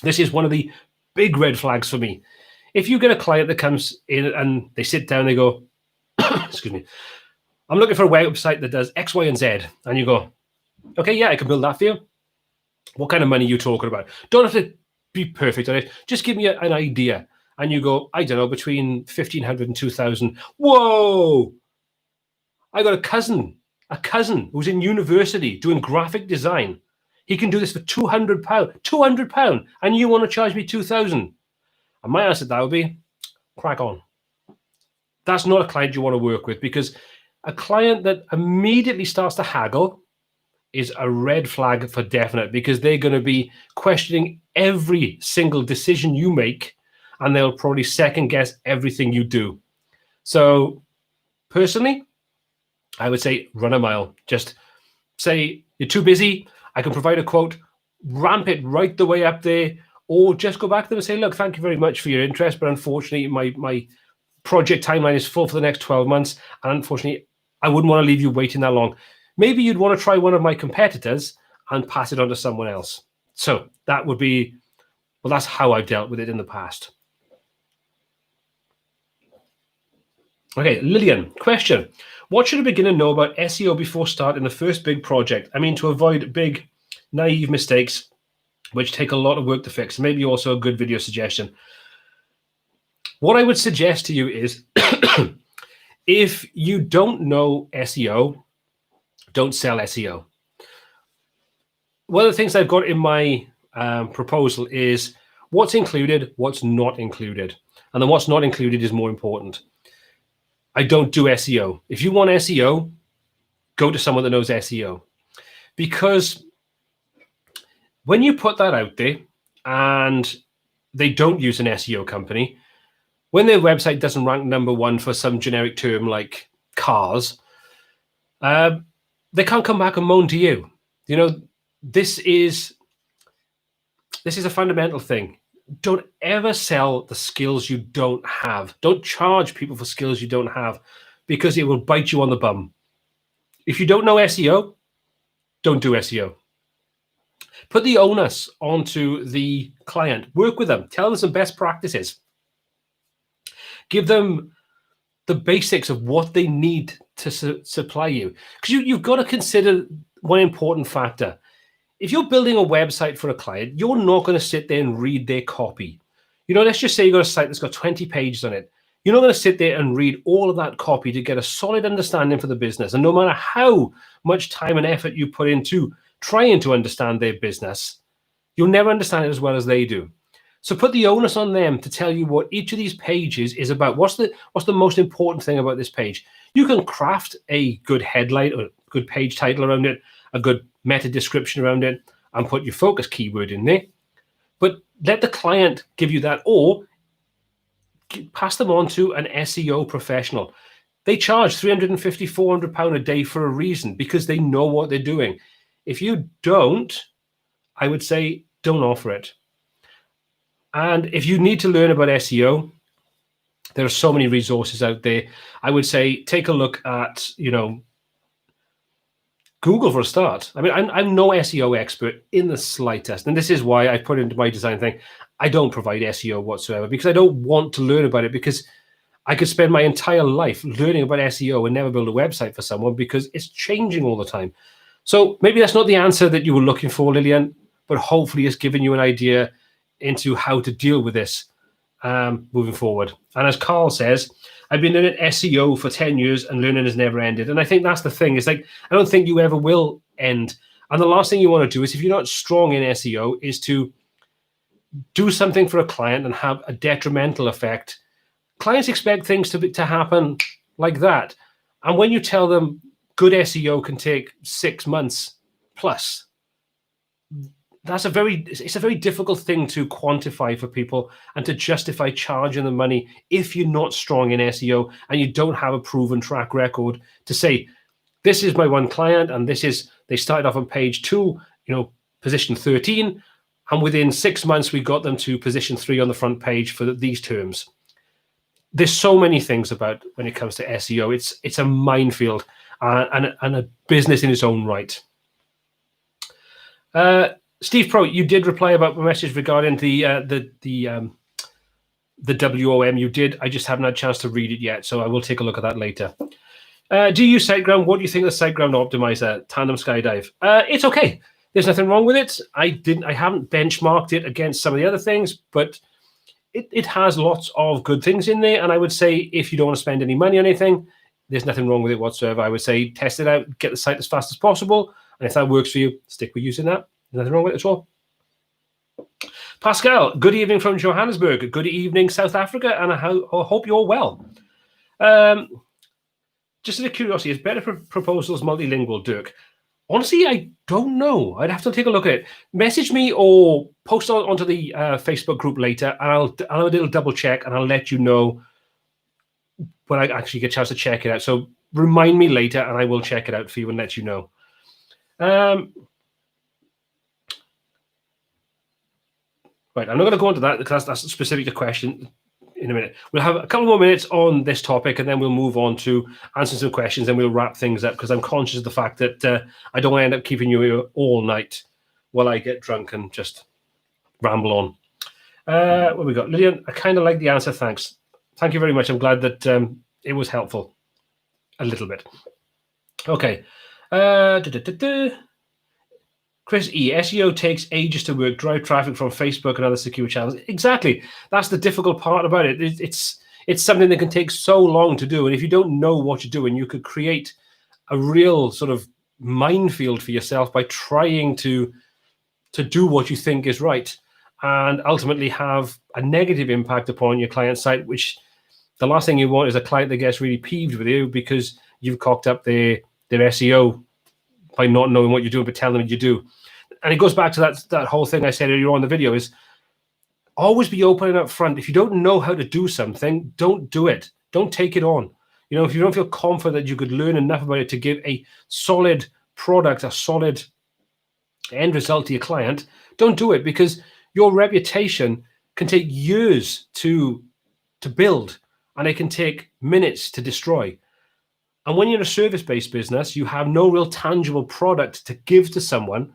this is one of the big red flags for me. If you get a client that comes in and they sit down, they go, excuse me, I'm looking for a website that does X, Y, and Z. And you go, okay, yeah, I can build that for you. What kind of money are you talking about? Don't have to be perfect on it. Just give me an idea. And you go, I don't know, between 1,500 and 2,000. Whoa! I got a cousin who's in university doing graphic design. He can do this for £200. £200, and you want to charge me 2,000? And my answer to that would be, crack on. That's not a client you want to work with, because a client that immediately starts to haggle is a red flag for definite, because they're going to be questioning every single decision you make, and they'll probably second guess everything you do. So personally, I would say run a mile. Just say you're too busy, I can provide a quote, ramp it right the way up there, or just go back to them and say, look, thank you very much for your interest, but unfortunately my project timeline is full for the next 12 months, and unfortunately I wouldn't want to leave you waiting that long. Maybe you'd want to try one of my competitors and pass it on to someone else. So that would be, well, that's how I've dealt with it in the past. Okay, Lillian, question. What should a beginner know about SEO before starting the first big project? I mean, to avoid big, naive mistakes, which take a lot of work to fix. Maybe also a good video suggestion. What I would suggest to you is, if you don't know SEO, don't sell SEO. One of the things I've got in my proposal is what's included, what's not included. And then what's not included is more important. I don't do SEO. If you want SEO, go to someone that knows SEO. Because when you put that out there and they don't use an SEO company, when their website doesn't rank #1 for some generic term like cars, they can't come back and moan to you. You know, this is a fundamental thing. Don't ever sell the skills you don't have. Don't charge people for skills you don't have, because it will bite you on the bum. If you don't know SEO, don't do SEO. Put the onus onto the client. Work with them. Tell them some best practices. Give them the basics of what they need to supply you. Because you've got to consider one important factor. If you're building a website for a client, you're not going to sit there and read their copy. Let's just say you've got a site that's got 20 pages on it. You're not going to sit there and read all of that copy to get a solid understanding for the business. And no matter how much time and effort you put into trying to understand their business, you'll never understand it as well as they do. So put the onus on them to tell you what each of these pages is about. What's the most important thing about this page? You can craft a good headline or good page title around it, a good meta description around it, and put your focus keyword in there. But let the client give you that, or pass them on to an SEO professional. They charge £350, £400 a day for a reason, because they know what they're doing. If you don't, I would say don't offer it. And if you need to learn about SEO, there are so many resources out there. I would say take a look at, Google for a start. I mean, I'm no SEO expert in the slightest. And this is why I put into my design thing, I don't provide SEO whatsoever, because I don't want to learn about it, because I could spend my entire life learning about SEO and never build a website for someone, because it's changing all the time. So maybe that's not the answer that you were looking for, Lillian, but hopefully it's given you an idea into how to deal with this moving forward. And as Carl says, I've been learning SEO for 10 years and learning has never ended. And I think that's the thing. It's like, I don't think you ever will end. And the last thing you want to do is, if you're not strong in SEO, is to do something for a client and have a detrimental effect. Clients expect things to happen like that. And when you tell them good SEO can take 6 months plus, it's a very difficult thing to quantify for people and to justify charging them money if you're not strong in SEO and you don't have a proven track record to say, this is my one client and they started off on page 2, position 13, and within 6 months we got them to position 3 on the front page for these terms. There's so many things about when it comes to SEO. It's a minefield and a business in its own right. Steve Pro, you did reply about my message regarding the WOM. You did. I just haven't had a chance to read it yet, so I will take a look at that later. Do you use SiteGround? What do you think of the SiteGround Optimizer Tandem Skydive? It's okay. There's nothing wrong with it. I haven't benchmarked it against some of the other things, but it has lots of good things in there. And I would say, if you don't want to spend any money on anything, there's nothing wrong with it whatsoever. I would say test it out, get the site as fast as possible, and if that works for you, stick with using that. Nothing wrong with it at all. Pascal, good evening from Johannesburg. Good evening, South Africa, and I hope you're well. Just out of curiosity, is Better Proposals multilingual, Dirk? Honestly, I don't know. I'd have to take a look at it. Message me or post onto the Facebook group later, and I'll have a little double check, and I'll let you know when I actually get a chance to check it out. So remind me later, and I will check it out for you and let you know. Right, I'm not going to go into that because that's specific to question in a minute. We'll have a couple more minutes on this topic, and then we'll move on to answering some questions, and we'll wrap things up, because I'm conscious of the fact that I don't want to end up keeping you here all night while I get drunk and just ramble on. What have we got? Lillian, I kind of like the answer. Thanks. Thank you very much. I'm glad that it was helpful a little bit. Okay. Chris E, SEO takes ages to work, drive traffic from Facebook and other secure channels. Exactly. That's the difficult part about it. It's something that can take so long to do. And if you don't know what you're doing, you could create a real sort of minefield for yourself by trying to do what you think is right, and ultimately have a negative impact upon your client site, which the last thing you want is a client that gets really peeved with you because you've cocked up their SEO by not knowing what you're doing, but telling them you do. And it goes back to that whole thing I said earlier on in the video, is always be open and upfront. If you don't know how to do something, don't do it. Don't take it on. If you don't feel confident that you could learn enough about it to give a solid product, a solid end result to your client, don't do it, because your reputation can take years to build, and it can take minutes to destroy. And when you're in a service-based business, you have no real tangible product to give to someone.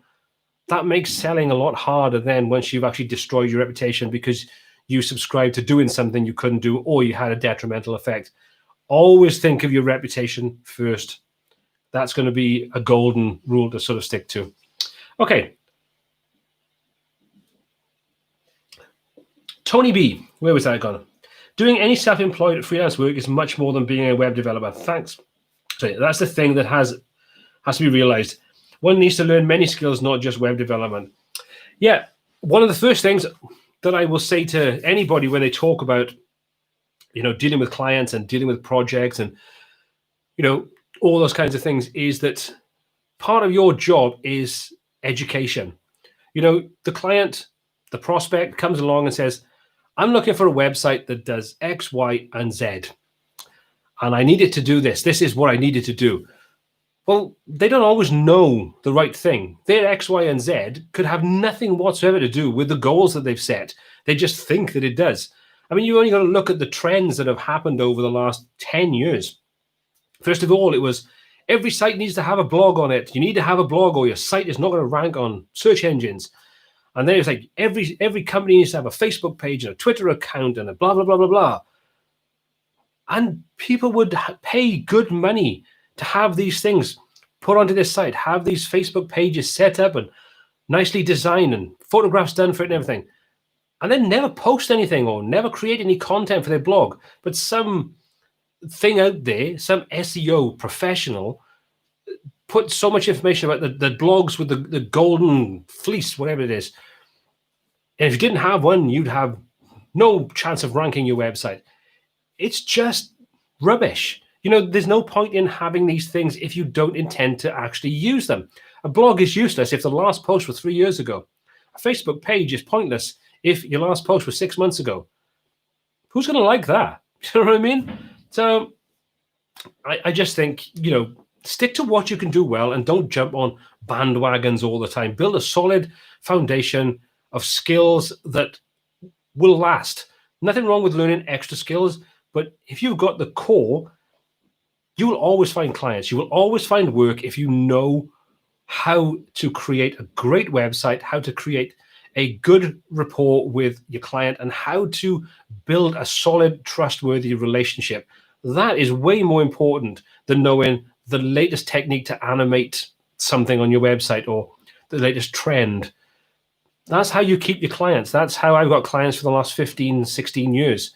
That makes selling a lot harder than once you've actually destroyed your reputation because you subscribed to doing something you couldn't do, or you had a detrimental effect Always think of your reputation first. That's going to be a golden rule to sort of stick to. Okay. Tony B, where was that gone? Doing any self-employed freelance work is much more than being a web developer. Thanks. So that's the thing that has to be realized. One needs to learn many skills, not just web development. Yeah, one of the first things that I will say to anybody when they talk about, dealing with clients and dealing with projects and, all those kinds of things is that part of your job is education. The client, the prospect comes along and says, I'm looking for a website that does X, Y, and Z. And I need it to do this. This is what I needed to do. Well, they don't always know the right thing. Their X, Y, and Z could have nothing whatsoever to do with the goals that they've set. They just think that it does. I mean, you only got to look at the trends that have happened over the last 10 years. First of all, it was every site needs to have a blog on it. You need to have a blog or your site is not going to rank on search engines. And then it's like every company needs to have a Facebook page and a Twitter account and a blah, blah, blah, blah, blah. And people would pay good money to have these things put onto this site, have these Facebook pages set up and nicely designed and photographs done for it and everything. And then never post anything or never create any content for their blog. But some thing out there, some SEO professional put so much information about the blogs with the golden fleece, whatever it is. And if you didn't have one, you'd have no chance of ranking your website. It's just rubbish. There's no point in having these things if you don't intend to actually use them. A blog is useless if the last post was 3 years ago. A Facebook page is pointless if your last post was 6 months ago. Who's going to like that? You know what I mean? So I just think, stick to what you can do well and don't jump on bandwagons all the time. Build a solid foundation of skills that will last. Nothing wrong with learning extra skills, but if you've got the core, you will always find clients. You will always find work if you know how to create a great website, how to create a good rapport with your client, and how to build a solid, trustworthy relationship. That is way more important than knowing the latest technique to animate something on your website or the latest trend. That's how you keep your clients. That's how I've got clients for the last 15, 16 years.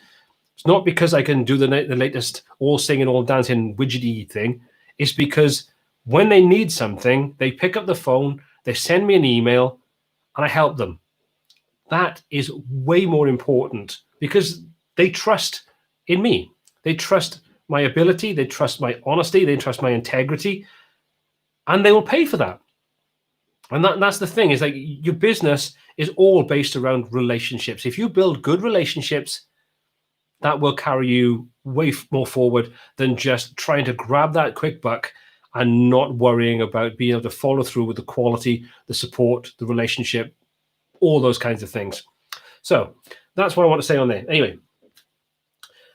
It's not because I can do the latest all singing, all dancing widgety thing. It's because when they need something, they pick up the phone, they send me an email, and I help them. That is way more important because they trust in me. They trust my ability. They trust my honesty. They trust my integrity. And they will pay for that. And that's the thing, is like your business is all based around relationships. If you build good relationships, that will carry you way more forward than just trying to grab that quick buck and not worrying about being able to follow through with the quality, the support, the relationship, all those kinds of things. So that's what I want to say on there. Anyway,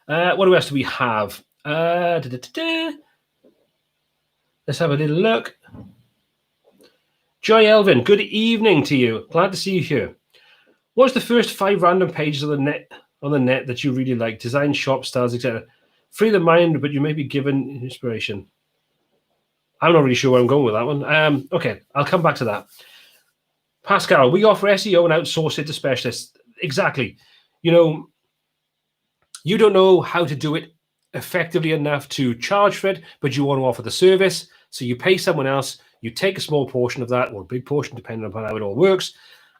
what else do we have? Let's have a little look. Joy Elvin, good evening to you. Glad to see you here. What's the first 5 random pages on the net that you really like? Design, shop, styles, etc. Free the mind, but you may be given inspiration. I'm not really sure where I'm going with that one. Okay, I'll come back to that. Pascal, we offer SEO and outsource it to specialists. Exactly. You don't know how to do it effectively enough to charge for it, but you want to offer the service. So you pay someone else, you take a small portion of that, or a big portion, depending upon how it all works.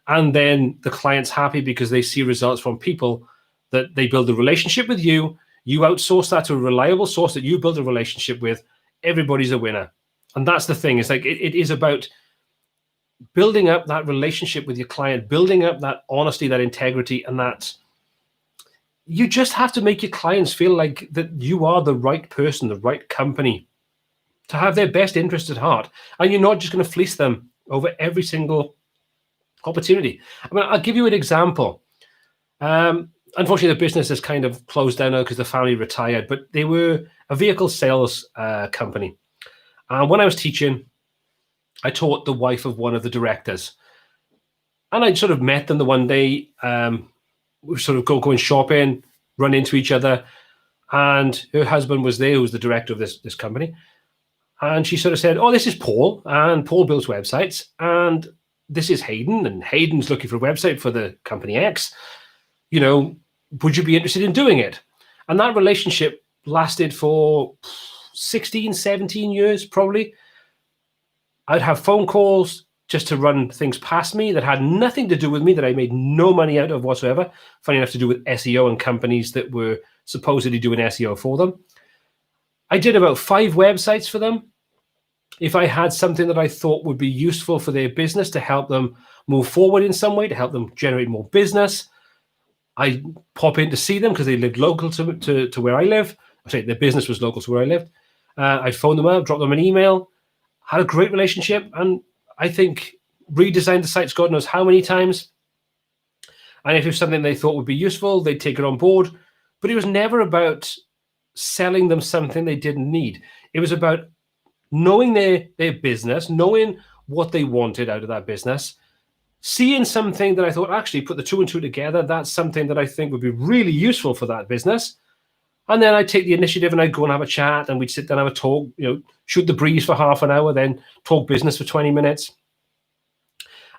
And then the client's happy because they see results from people that they build a relationship with you. You outsource that to a reliable source that you build a relationship with. Everybody's a winner. And that's the thing. It's like it is about building up that relationship with your client, building up that honesty, that integrity, and that you just have to make your clients feel like that you are the right person, the right company, to have their best interest at heart. And you're not just going to fleece them over every single opportunity. I mean, I'll give you an example. Unfortunately, the business has kind of closed down now because the family retired, but they were a vehicle sales company. And when I was teaching, I taught the wife of one of the directors. And I sort of met them the one day. We sort of going shopping, run into each other. and her husband was there, who's the director of this company. And she sort of said, oh, this is Paul, and Paul builds websites, and this is Hayden, and Hayden's looking for a website for the company X. You know, would you be interested in doing it? And that relationship lasted for 16, 17 years, probably. I'd have phone calls just to run things past me that had nothing to do with me, that I made no money out of whatsoever. Funny enough, to do with SEO and companies that were supposedly doing SEO for them. I did about 5 websites for them. If I had something that I thought would be useful for their business to help them move forward in some way, to help them generate more business, I pop in to see them because they lived local to where I live. I say their business was local to where I lived. I'd phone them up, drop them an email, had a great relationship, and I think redesigned the sites God knows how many times. And if it was something they thought would be useful, they'd take it on board. But it was never about selling them something they didn't need. It was about knowing their business, knowing what they wanted out of that business, seeing something that I thought, actually, put the 2 and 2 together, that's something that I think would be really useful for that business. And then I'd take the initiative and I'd go and have a chat, and we'd sit down and have a talk, you know, shoot the breeze for half an hour, then talk business for 20 minutes.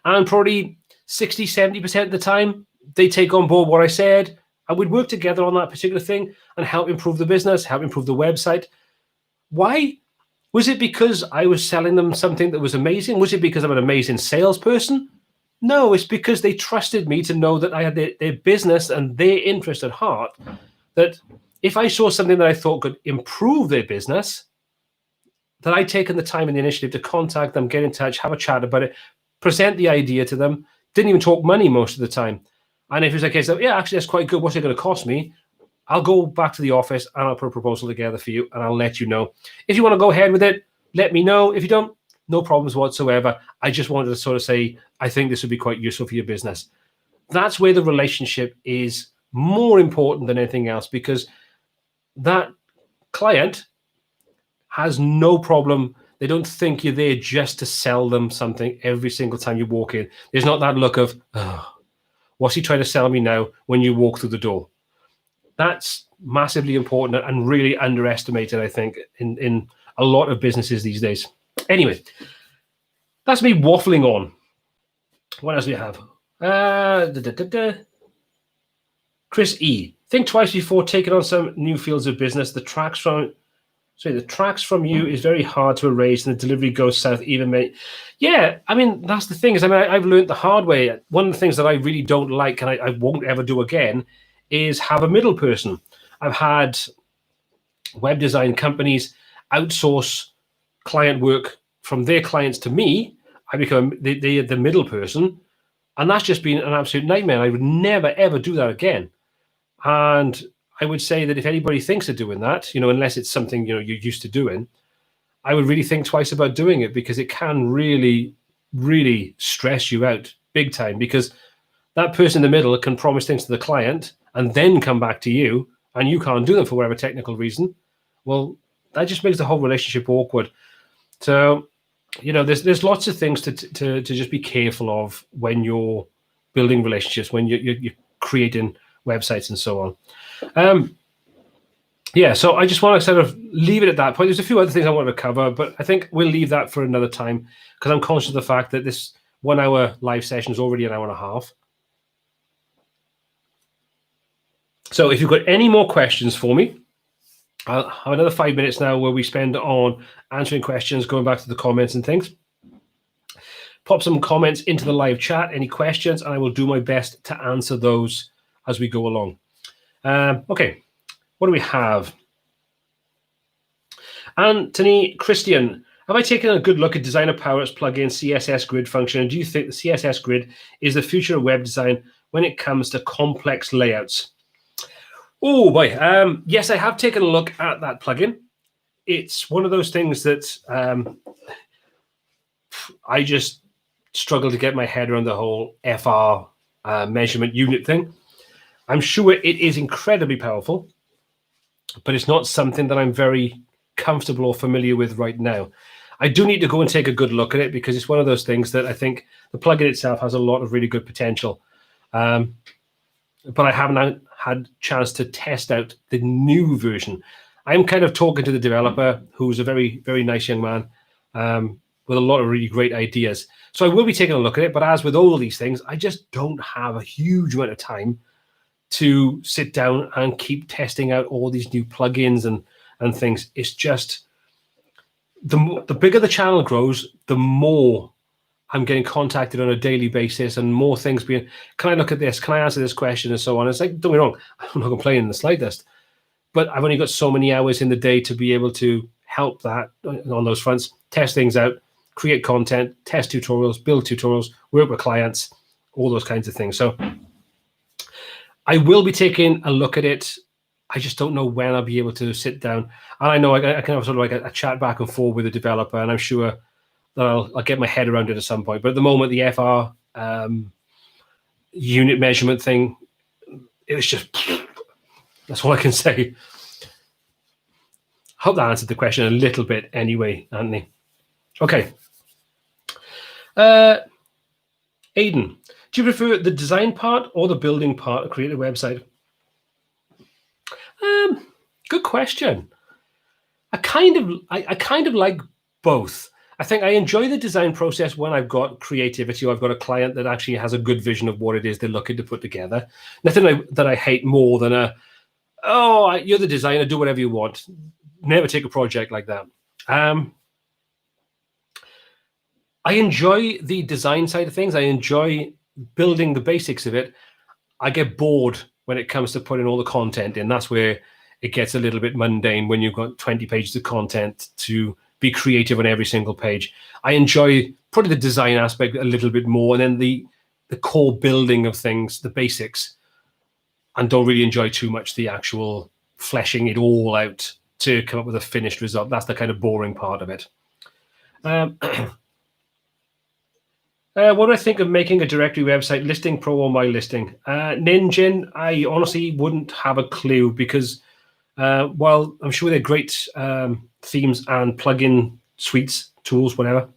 And probably 60, 70% of the time, they take on board what I said, and we'd work together on that particular thing and help improve the business, help improve the website. Why? Was it because I was selling them something that was amazing? Was it because I'm an amazing salesperson? No, it's because they trusted me to know that I had their business and their interest at heart, that if I saw something that I thought could improve their business, that I'd taken the time and the initiative to contact them, get in touch, have a chat about it, present the idea to them, didn't even talk money most of the time. And if it was a case of, yeah, actually, that's quite good, what's it going to cost me? I'll go back to the office and I'll put a proposal together for you and I'll let you know. If you want to go ahead with it, let me know. If you don't, no problems whatsoever. I just wanted to sort of say, I think this would be quite useful for your business. That's where the relationship is more important than anything else, because that client has no problem. They don't think you're there just to sell them something every single time you walk in. There's not that look of, oh, what's he trying to sell me now when you walk through the door? That's massively important and really underestimated, I think, in a lot of businesses these days. Anyway, that's me waffling on. What else do we have? Chris E. Think twice before taking on some new fields of business. The tracks from you is very hard to erase, and the delivery goes south even. Yeah, I mean, that's the thing. I've learned the hard way. One of the things that I really don't like, and I won't ever do again, is have a middle person. I've had web design companies outsource client work from their clients to me. I become the middle person, and that's just been an absolute nightmare. I would never, ever do that again. And I would say that if anybody thinks of doing that, unless it's something, you're used to doing, I would really think twice about doing it, because it can really, really stress you out big time, because that person in the middle can promise things to the client and then come back to you, and you can't do them for whatever technical reason. Well, that just makes the whole relationship awkward. So, there's lots of things to just be careful of when you're building relationships, when you're creating websites and so on. So I just want to sort of leave it at that point. There's a few other things I want to cover, but I think we'll leave that for another time, because I'm conscious of the fact that this 1 hour live session is already an hour and a half. So if you've got any more questions for me, I'll have another 5 minutes now where we spend on answering questions, going back to the comments and things. Pop some comments into the live chat, any questions, and I will do my best to answer those as we go along. Okay, what do we have? Anthony Christian, have I taken a good look at Designer Power's plugin CSS Grid function, and do you think the CSS Grid is the future of web design when it comes to complex layouts? Oh boy, yes, I have taken a look at that plugin. It's one of those things that I just struggle to get my head around the whole FR measurement unit thing. I'm sure it is incredibly powerful, but it's not something that I'm very comfortable or familiar with right now. I do need to go and take a good look at it, because it's one of those things that I think the plugin itself has a lot of really good potential. but I haven't had chance to test out the new version. I'm kind of talking to the developer, who's a very, very nice young man with a lot of really great ideas. So I will be taking a look at it, but as with all these things, I just don't have a huge amount of time to sit down and keep testing out all these new plugins and things. It's just, the bigger the channel grows, the more I'm getting contacted on a daily basis and more things being, can I look at this? Can I answer this question? And so on. It's like, don't get me wrong, I'm not complaining in the slightest, but I've only got so many hours in the day to be able to help that on those fronts, test things out, create content, test tutorials, build tutorials, work with clients, all those kinds of things. So I will be taking a look at it. I just don't know when I'll be able to sit down. And I know I can have sort of like a chat back and forth with the developer, and I'm sure that I'll get my head around it at some point. But at the moment, the FR unit measurement thing, it was just, that's all I can say. Hope that answered the question a little bit anyway, Anthony. Okay. Aidan, do you prefer the design part or the building part to create a website? Good question. I kind of like both. I think I enjoy the design process when I've got creativity or I've got a client that actually has a good vision of what it is they're looking to put together. Nothing that I hate more than you're the designer, do whatever you want. Never take a project like that. I enjoy the design side of things. I enjoy building the basics of it. I get bored when it comes to putting all the content in. That's where it gets a little bit mundane when you've got 20 pages of content to be creative on every single page. I enjoy probably the design aspect a little bit more, and then the core building of things, the basics, and don't really enjoy too much the actual fleshing it all out to come up with a finished result. That's the kind of boring part of it. What do I think of making a directory website, Listing Pro or My Listing? Ninjin, I honestly wouldn't have a clue because while I'm sure they're great themes and plugin suites, tools, whatever,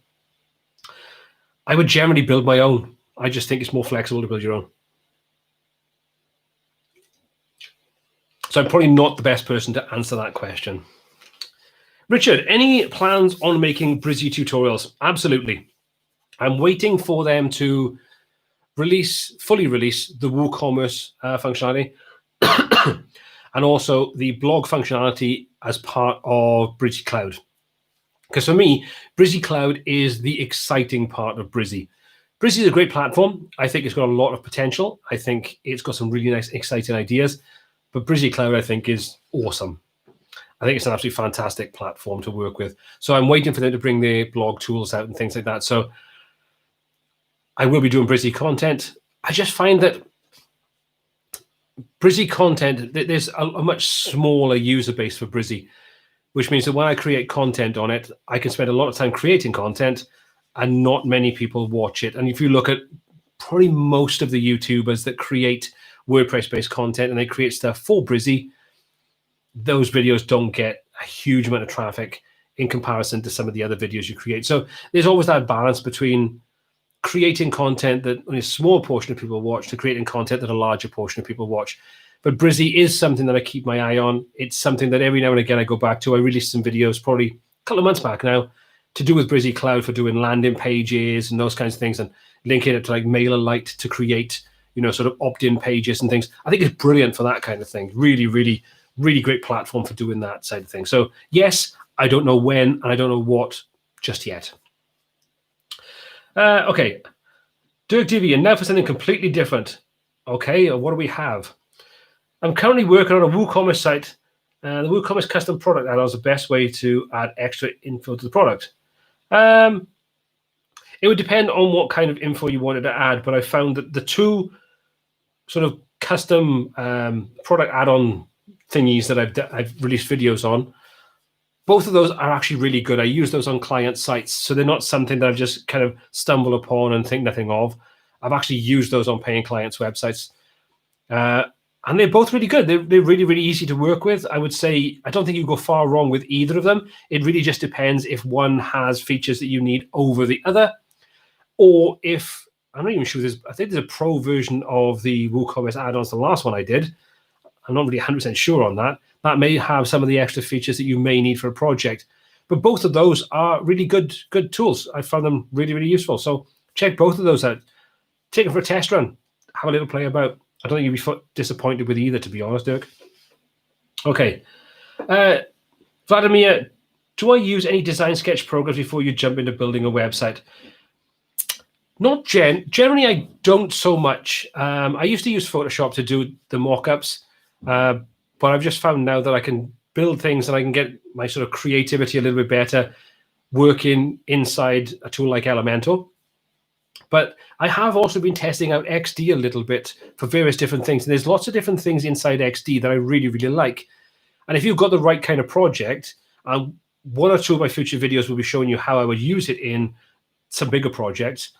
I would generally build my own. I just think it's more flexible to build your own. So I'm probably not the best person to answer that question. Richard, any plans on making Brizy tutorials? Absolutely. I'm waiting for them to fully release the WooCommerce functionality and also the blog functionality as part of Brizy Cloud. Because for me, Brizy Cloud is the exciting part of Brizy. Brizy is a great platform. I think it's got a lot of potential. I think it's got some really nice, exciting ideas. But Brizy Cloud, I think, is awesome. I think it's an absolutely fantastic platform to work with. So I'm waiting for them to bring their blog tools out and things like that. So I will be doing Brizy content. I just find that Brizy content, there's a much smaller user base for Brizy, which means that when I create content on it, I can spend a lot of time creating content and not many people watch it. And if you look at probably most of the YouTubers that create WordPress-based content and they create stuff for Brizy, those videos don't get a huge amount of traffic in comparison to some of the other videos you create. So there's always that balance between creating content that only a small portion of people watch to creating content that a larger portion of people watch. But Brizy is something that I keep my eye on. It's something that every now and again I go back to. I released some videos probably a couple of months back now to do with Brizy Cloud for doing landing pages and those kinds of things and linking it to like MailerLite to create, sort of opt-in pages and things. I think it's brilliant for that kind of thing. Really, really, really great platform for doing that side of things. So yes, I don't know when and I don't know what just yet. Okay, Dirk DV, and now for something completely different. Okay, what do we have? I'm currently working on a WooCommerce site. The WooCommerce custom product add-on is the best way to add extra info to the product. It would depend on what kind of info you wanted to add, but I found that the two sort of custom product add-on thingies that I've released videos on, both of those are actually really good. I use those on client sites, so they're not something that I've just kind of stumbled upon and think nothing of. I've actually used those on paying clients' websites. And they're both really good. They're really, really easy to work with. I would say I don't think you go far wrong with either of them. It really just depends if one has features that you need over the other, or if I'm not even sure I think there's a pro version of the WooCommerce add-ons, the last one I did. I'm not really 100% sure on that. That may have some of the extra features that you may need for a project. But both of those are really good tools. I found them really, really useful. So check both of those out. Take them for a test run. Have a little play about. I don't think you'll be disappointed with either, to be honest, Dirk. Okay. Vladimir, do I use any design sketch programs before you jump into building a website? Not generally, I don't so much. I used to use Photoshop to do the mock-ups, but I've just found now that I can build things and I can get my sort of creativity a little bit better working inside a tool like Elementor. But I have also been testing out XD a little bit for various different things. And there's lots of different things inside XD that I really, really like. And if you've got the right kind of project, one or two of my future videos will be showing you how I would use it in some bigger projects.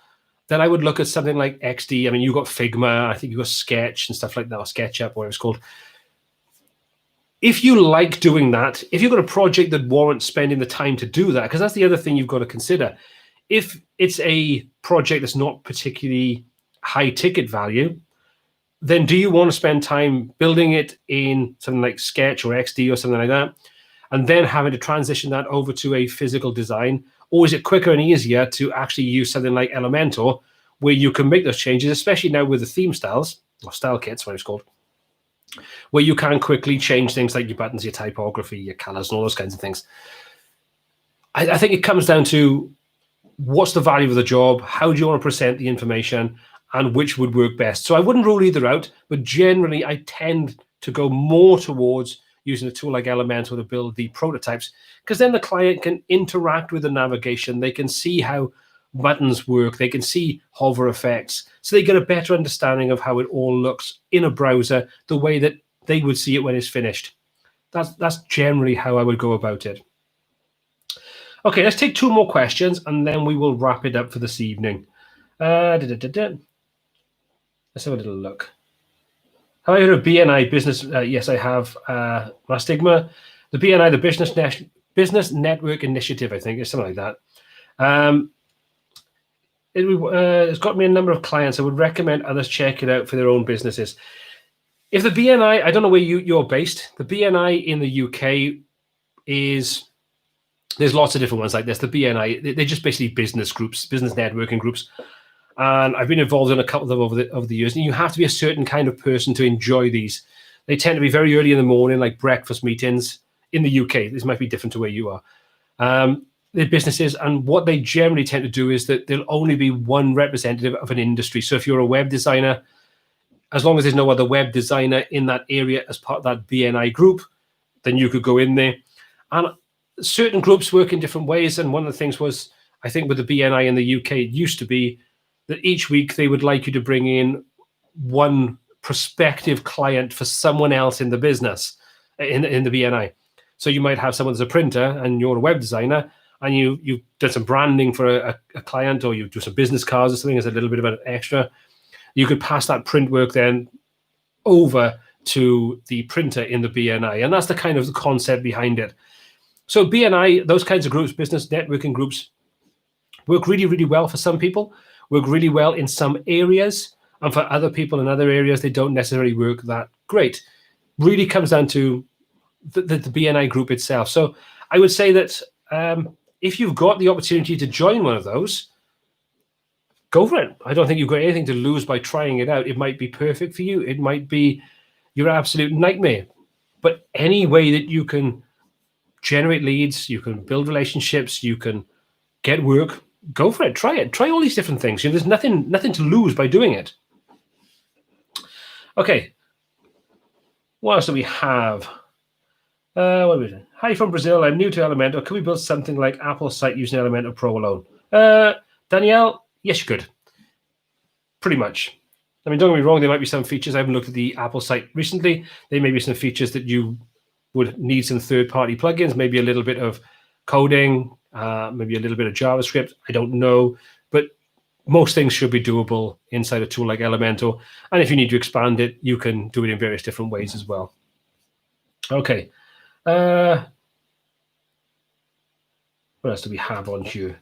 Then I would look at something like XD. I mean, you've got Figma, I think you've got Sketch and stuff like that, or SketchUp, whatever it's called. If you like doing that, if you've got a project that warrants spending the time to do that, because that's the other thing you've got to consider. If it's a project that's not particularly high ticket value, then do you want to spend time building it in something like Sketch or XD or something like that, and then having to transition that over to a physical design? Or is it quicker and easier to actually use something like Elementor, where you can make those changes, especially now with the theme styles, or style kits, what it's called, where you can quickly change things like your buttons, your typography, your colors, and all those kinds of things. I think it comes down to what's the value of the job, how do you want to present the information, and which would work best. So I wouldn't rule either out, but generally I tend to go more towards using a tool like Elementor to build the prototypes, because then the client can interact with the navigation. They can see how buttons work. They can see hover effects. So they get a better understanding of how it all looks in a browser, the way that they would see it when it's finished. That's generally how I would go about it. Okay, let's take two more questions, and then we will wrap it up for this evening. Let's have a little look. Have I heard of BNI business? Yes, I have. Mastigma, the BNI, the Business Network Initiative, I think, is something like that. It's got me a number of clients. I would recommend others check it out for their own businesses. If the BNI, I don't know where you're based. The BNI in the UK there's lots of different ones like this. The BNI, they're just basically business groups, business networking groups. And I've been involved in a couple of them over the years. And you have to be a certain kind of person to enjoy these. They tend to be very early in the morning, like breakfast meetings in the UK. This might be different to where you are. They're businesses, and what they generally tend to do is that there'll only be one representative of an industry. So if you're a web designer, as long as there's no other web designer in that area as part of that BNI group, then you could go in there. And certain groups work in different ways. And one of the things was, I think with the BNI in the UK, it used to be that each week they would like you to bring in one prospective client for someone else in the business, in the BNI. So you might have someone that's a printer and you're a web designer, and you've done some branding for a client, or you do some business cards or something as a little bit of an extra. You could pass that print work then over to the printer in the BNI. And that's the kind of the concept behind it. So BNI, those kinds of groups, business networking groups, work really, really well for some people, work really well in some areas, and for other people in other areas, they don't necessarily work that great. Really comes down to the BNI group itself. So I would say that if you've got the opportunity to join one of those, go for it. I don't think you've got anything to lose by trying it out. It might be perfect for you. It might be your absolute nightmare. But any way that you can generate leads, you can build relationships, you can get work, go for it. Try it. Try all these different things. There's nothing to lose by doing it. Okay. What else do we have? What are we doing? Hi from Brazil. I'm new to Elementor. Can we build something like Apple's site using Elementor Pro alone? Danielle, yes, you could. Pretty much. I mean, don't get me wrong. There might be some features. I haven't looked at the Apple site recently. There may be some features that you would need some third-party plugins, maybe a little bit of coding, maybe a little bit of JavaScript. I don't know. But most things should be doable inside a tool like Elementor. And if you need to expand it, you can do it in various different ways as well. Okay. What else do we have on here?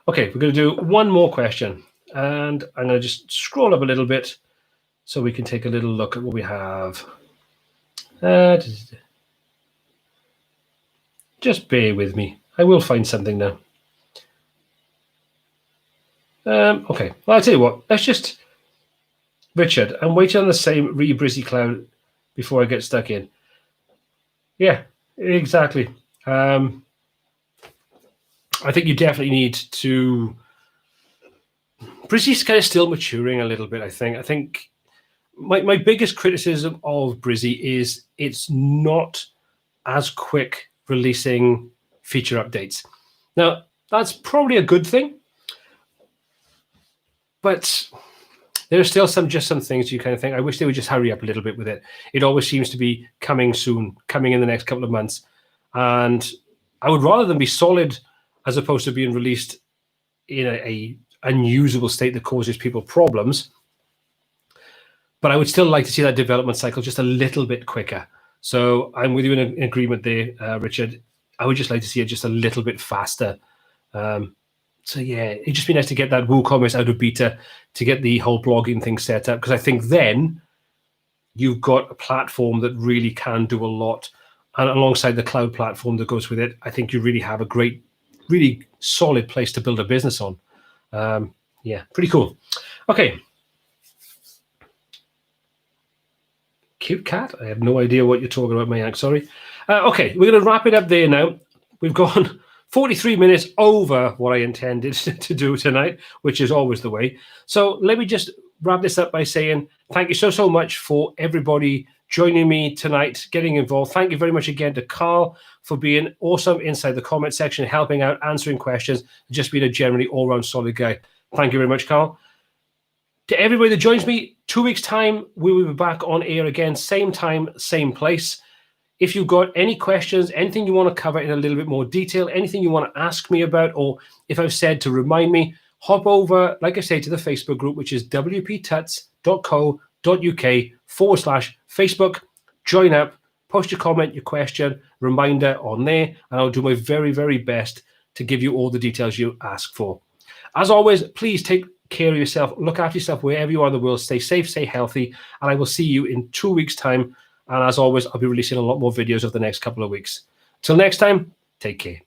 Okay, we're going to do one more question. And I'm going to just scroll up a little bit so we can take a little look at what we have. Just bear with me. I will find something now. Okay, well, I'll tell you what. Let's just... Richard, I'm waiting on the same Brizzy cloud before I get stuck in. Yeah, exactly. I think you definitely need to... Brizzy's kind of still maturing a little bit, I think. I think my biggest criticism of Brizzy is it's not as quick releasing feature updates. Now, that's probably a good thing, but there are still some things you kind of think, I wish they would just hurry up a little bit with it. It always seems to be coming soon, coming in the next couple of months. And I would rather than be solid as opposed to being released in a unusable state that causes people problems. But I would still like to see that development cycle just a little bit quicker. So I'm with you in agreement there, Richard. I would just like to see it just a little bit faster. So yeah, it'd just be nice to get that WooCommerce out of beta, to get the whole blogging thing set up, because I think then you've got a platform that really can do a lot. And alongside the cloud platform that goes with it, I think you really have a great, really solid place to build a business on. Yeah, pretty cool. Okay. Cute cat. I have no idea what you're talking about, Mayank. Sorry. Okay, we're going to wrap it up there now. We've gone 43 minutes over what I intended to do tonight, which is always the way. So let me just wrap this up by saying thank you so much for everybody joining me tonight, getting involved. Thank you very much again to Carl for being awesome inside the comment section, helping out, answering questions, just being a generally all-round solid guy. Thank you very much, Carl. To everybody that joins me, 2 weeks' time, we will be back on air again, same time, same place. If you've got any questions, anything you want to cover in a little bit more detail, anything you want to ask me about, or if I've said to remind me, hop over, like I say, to the Facebook group, which is wptuts.co.uk/Facebook. Join up, post your comment, your question, reminder on there, and I'll do my very, very best to give you all the details you ask for. As always, please take care of yourself, look after yourself wherever you are in the world, stay safe, stay healthy, and I will see you in 2 weeks' time. And as always, I'll be releasing a lot more videos over the next couple of weeks. Till next time, take care.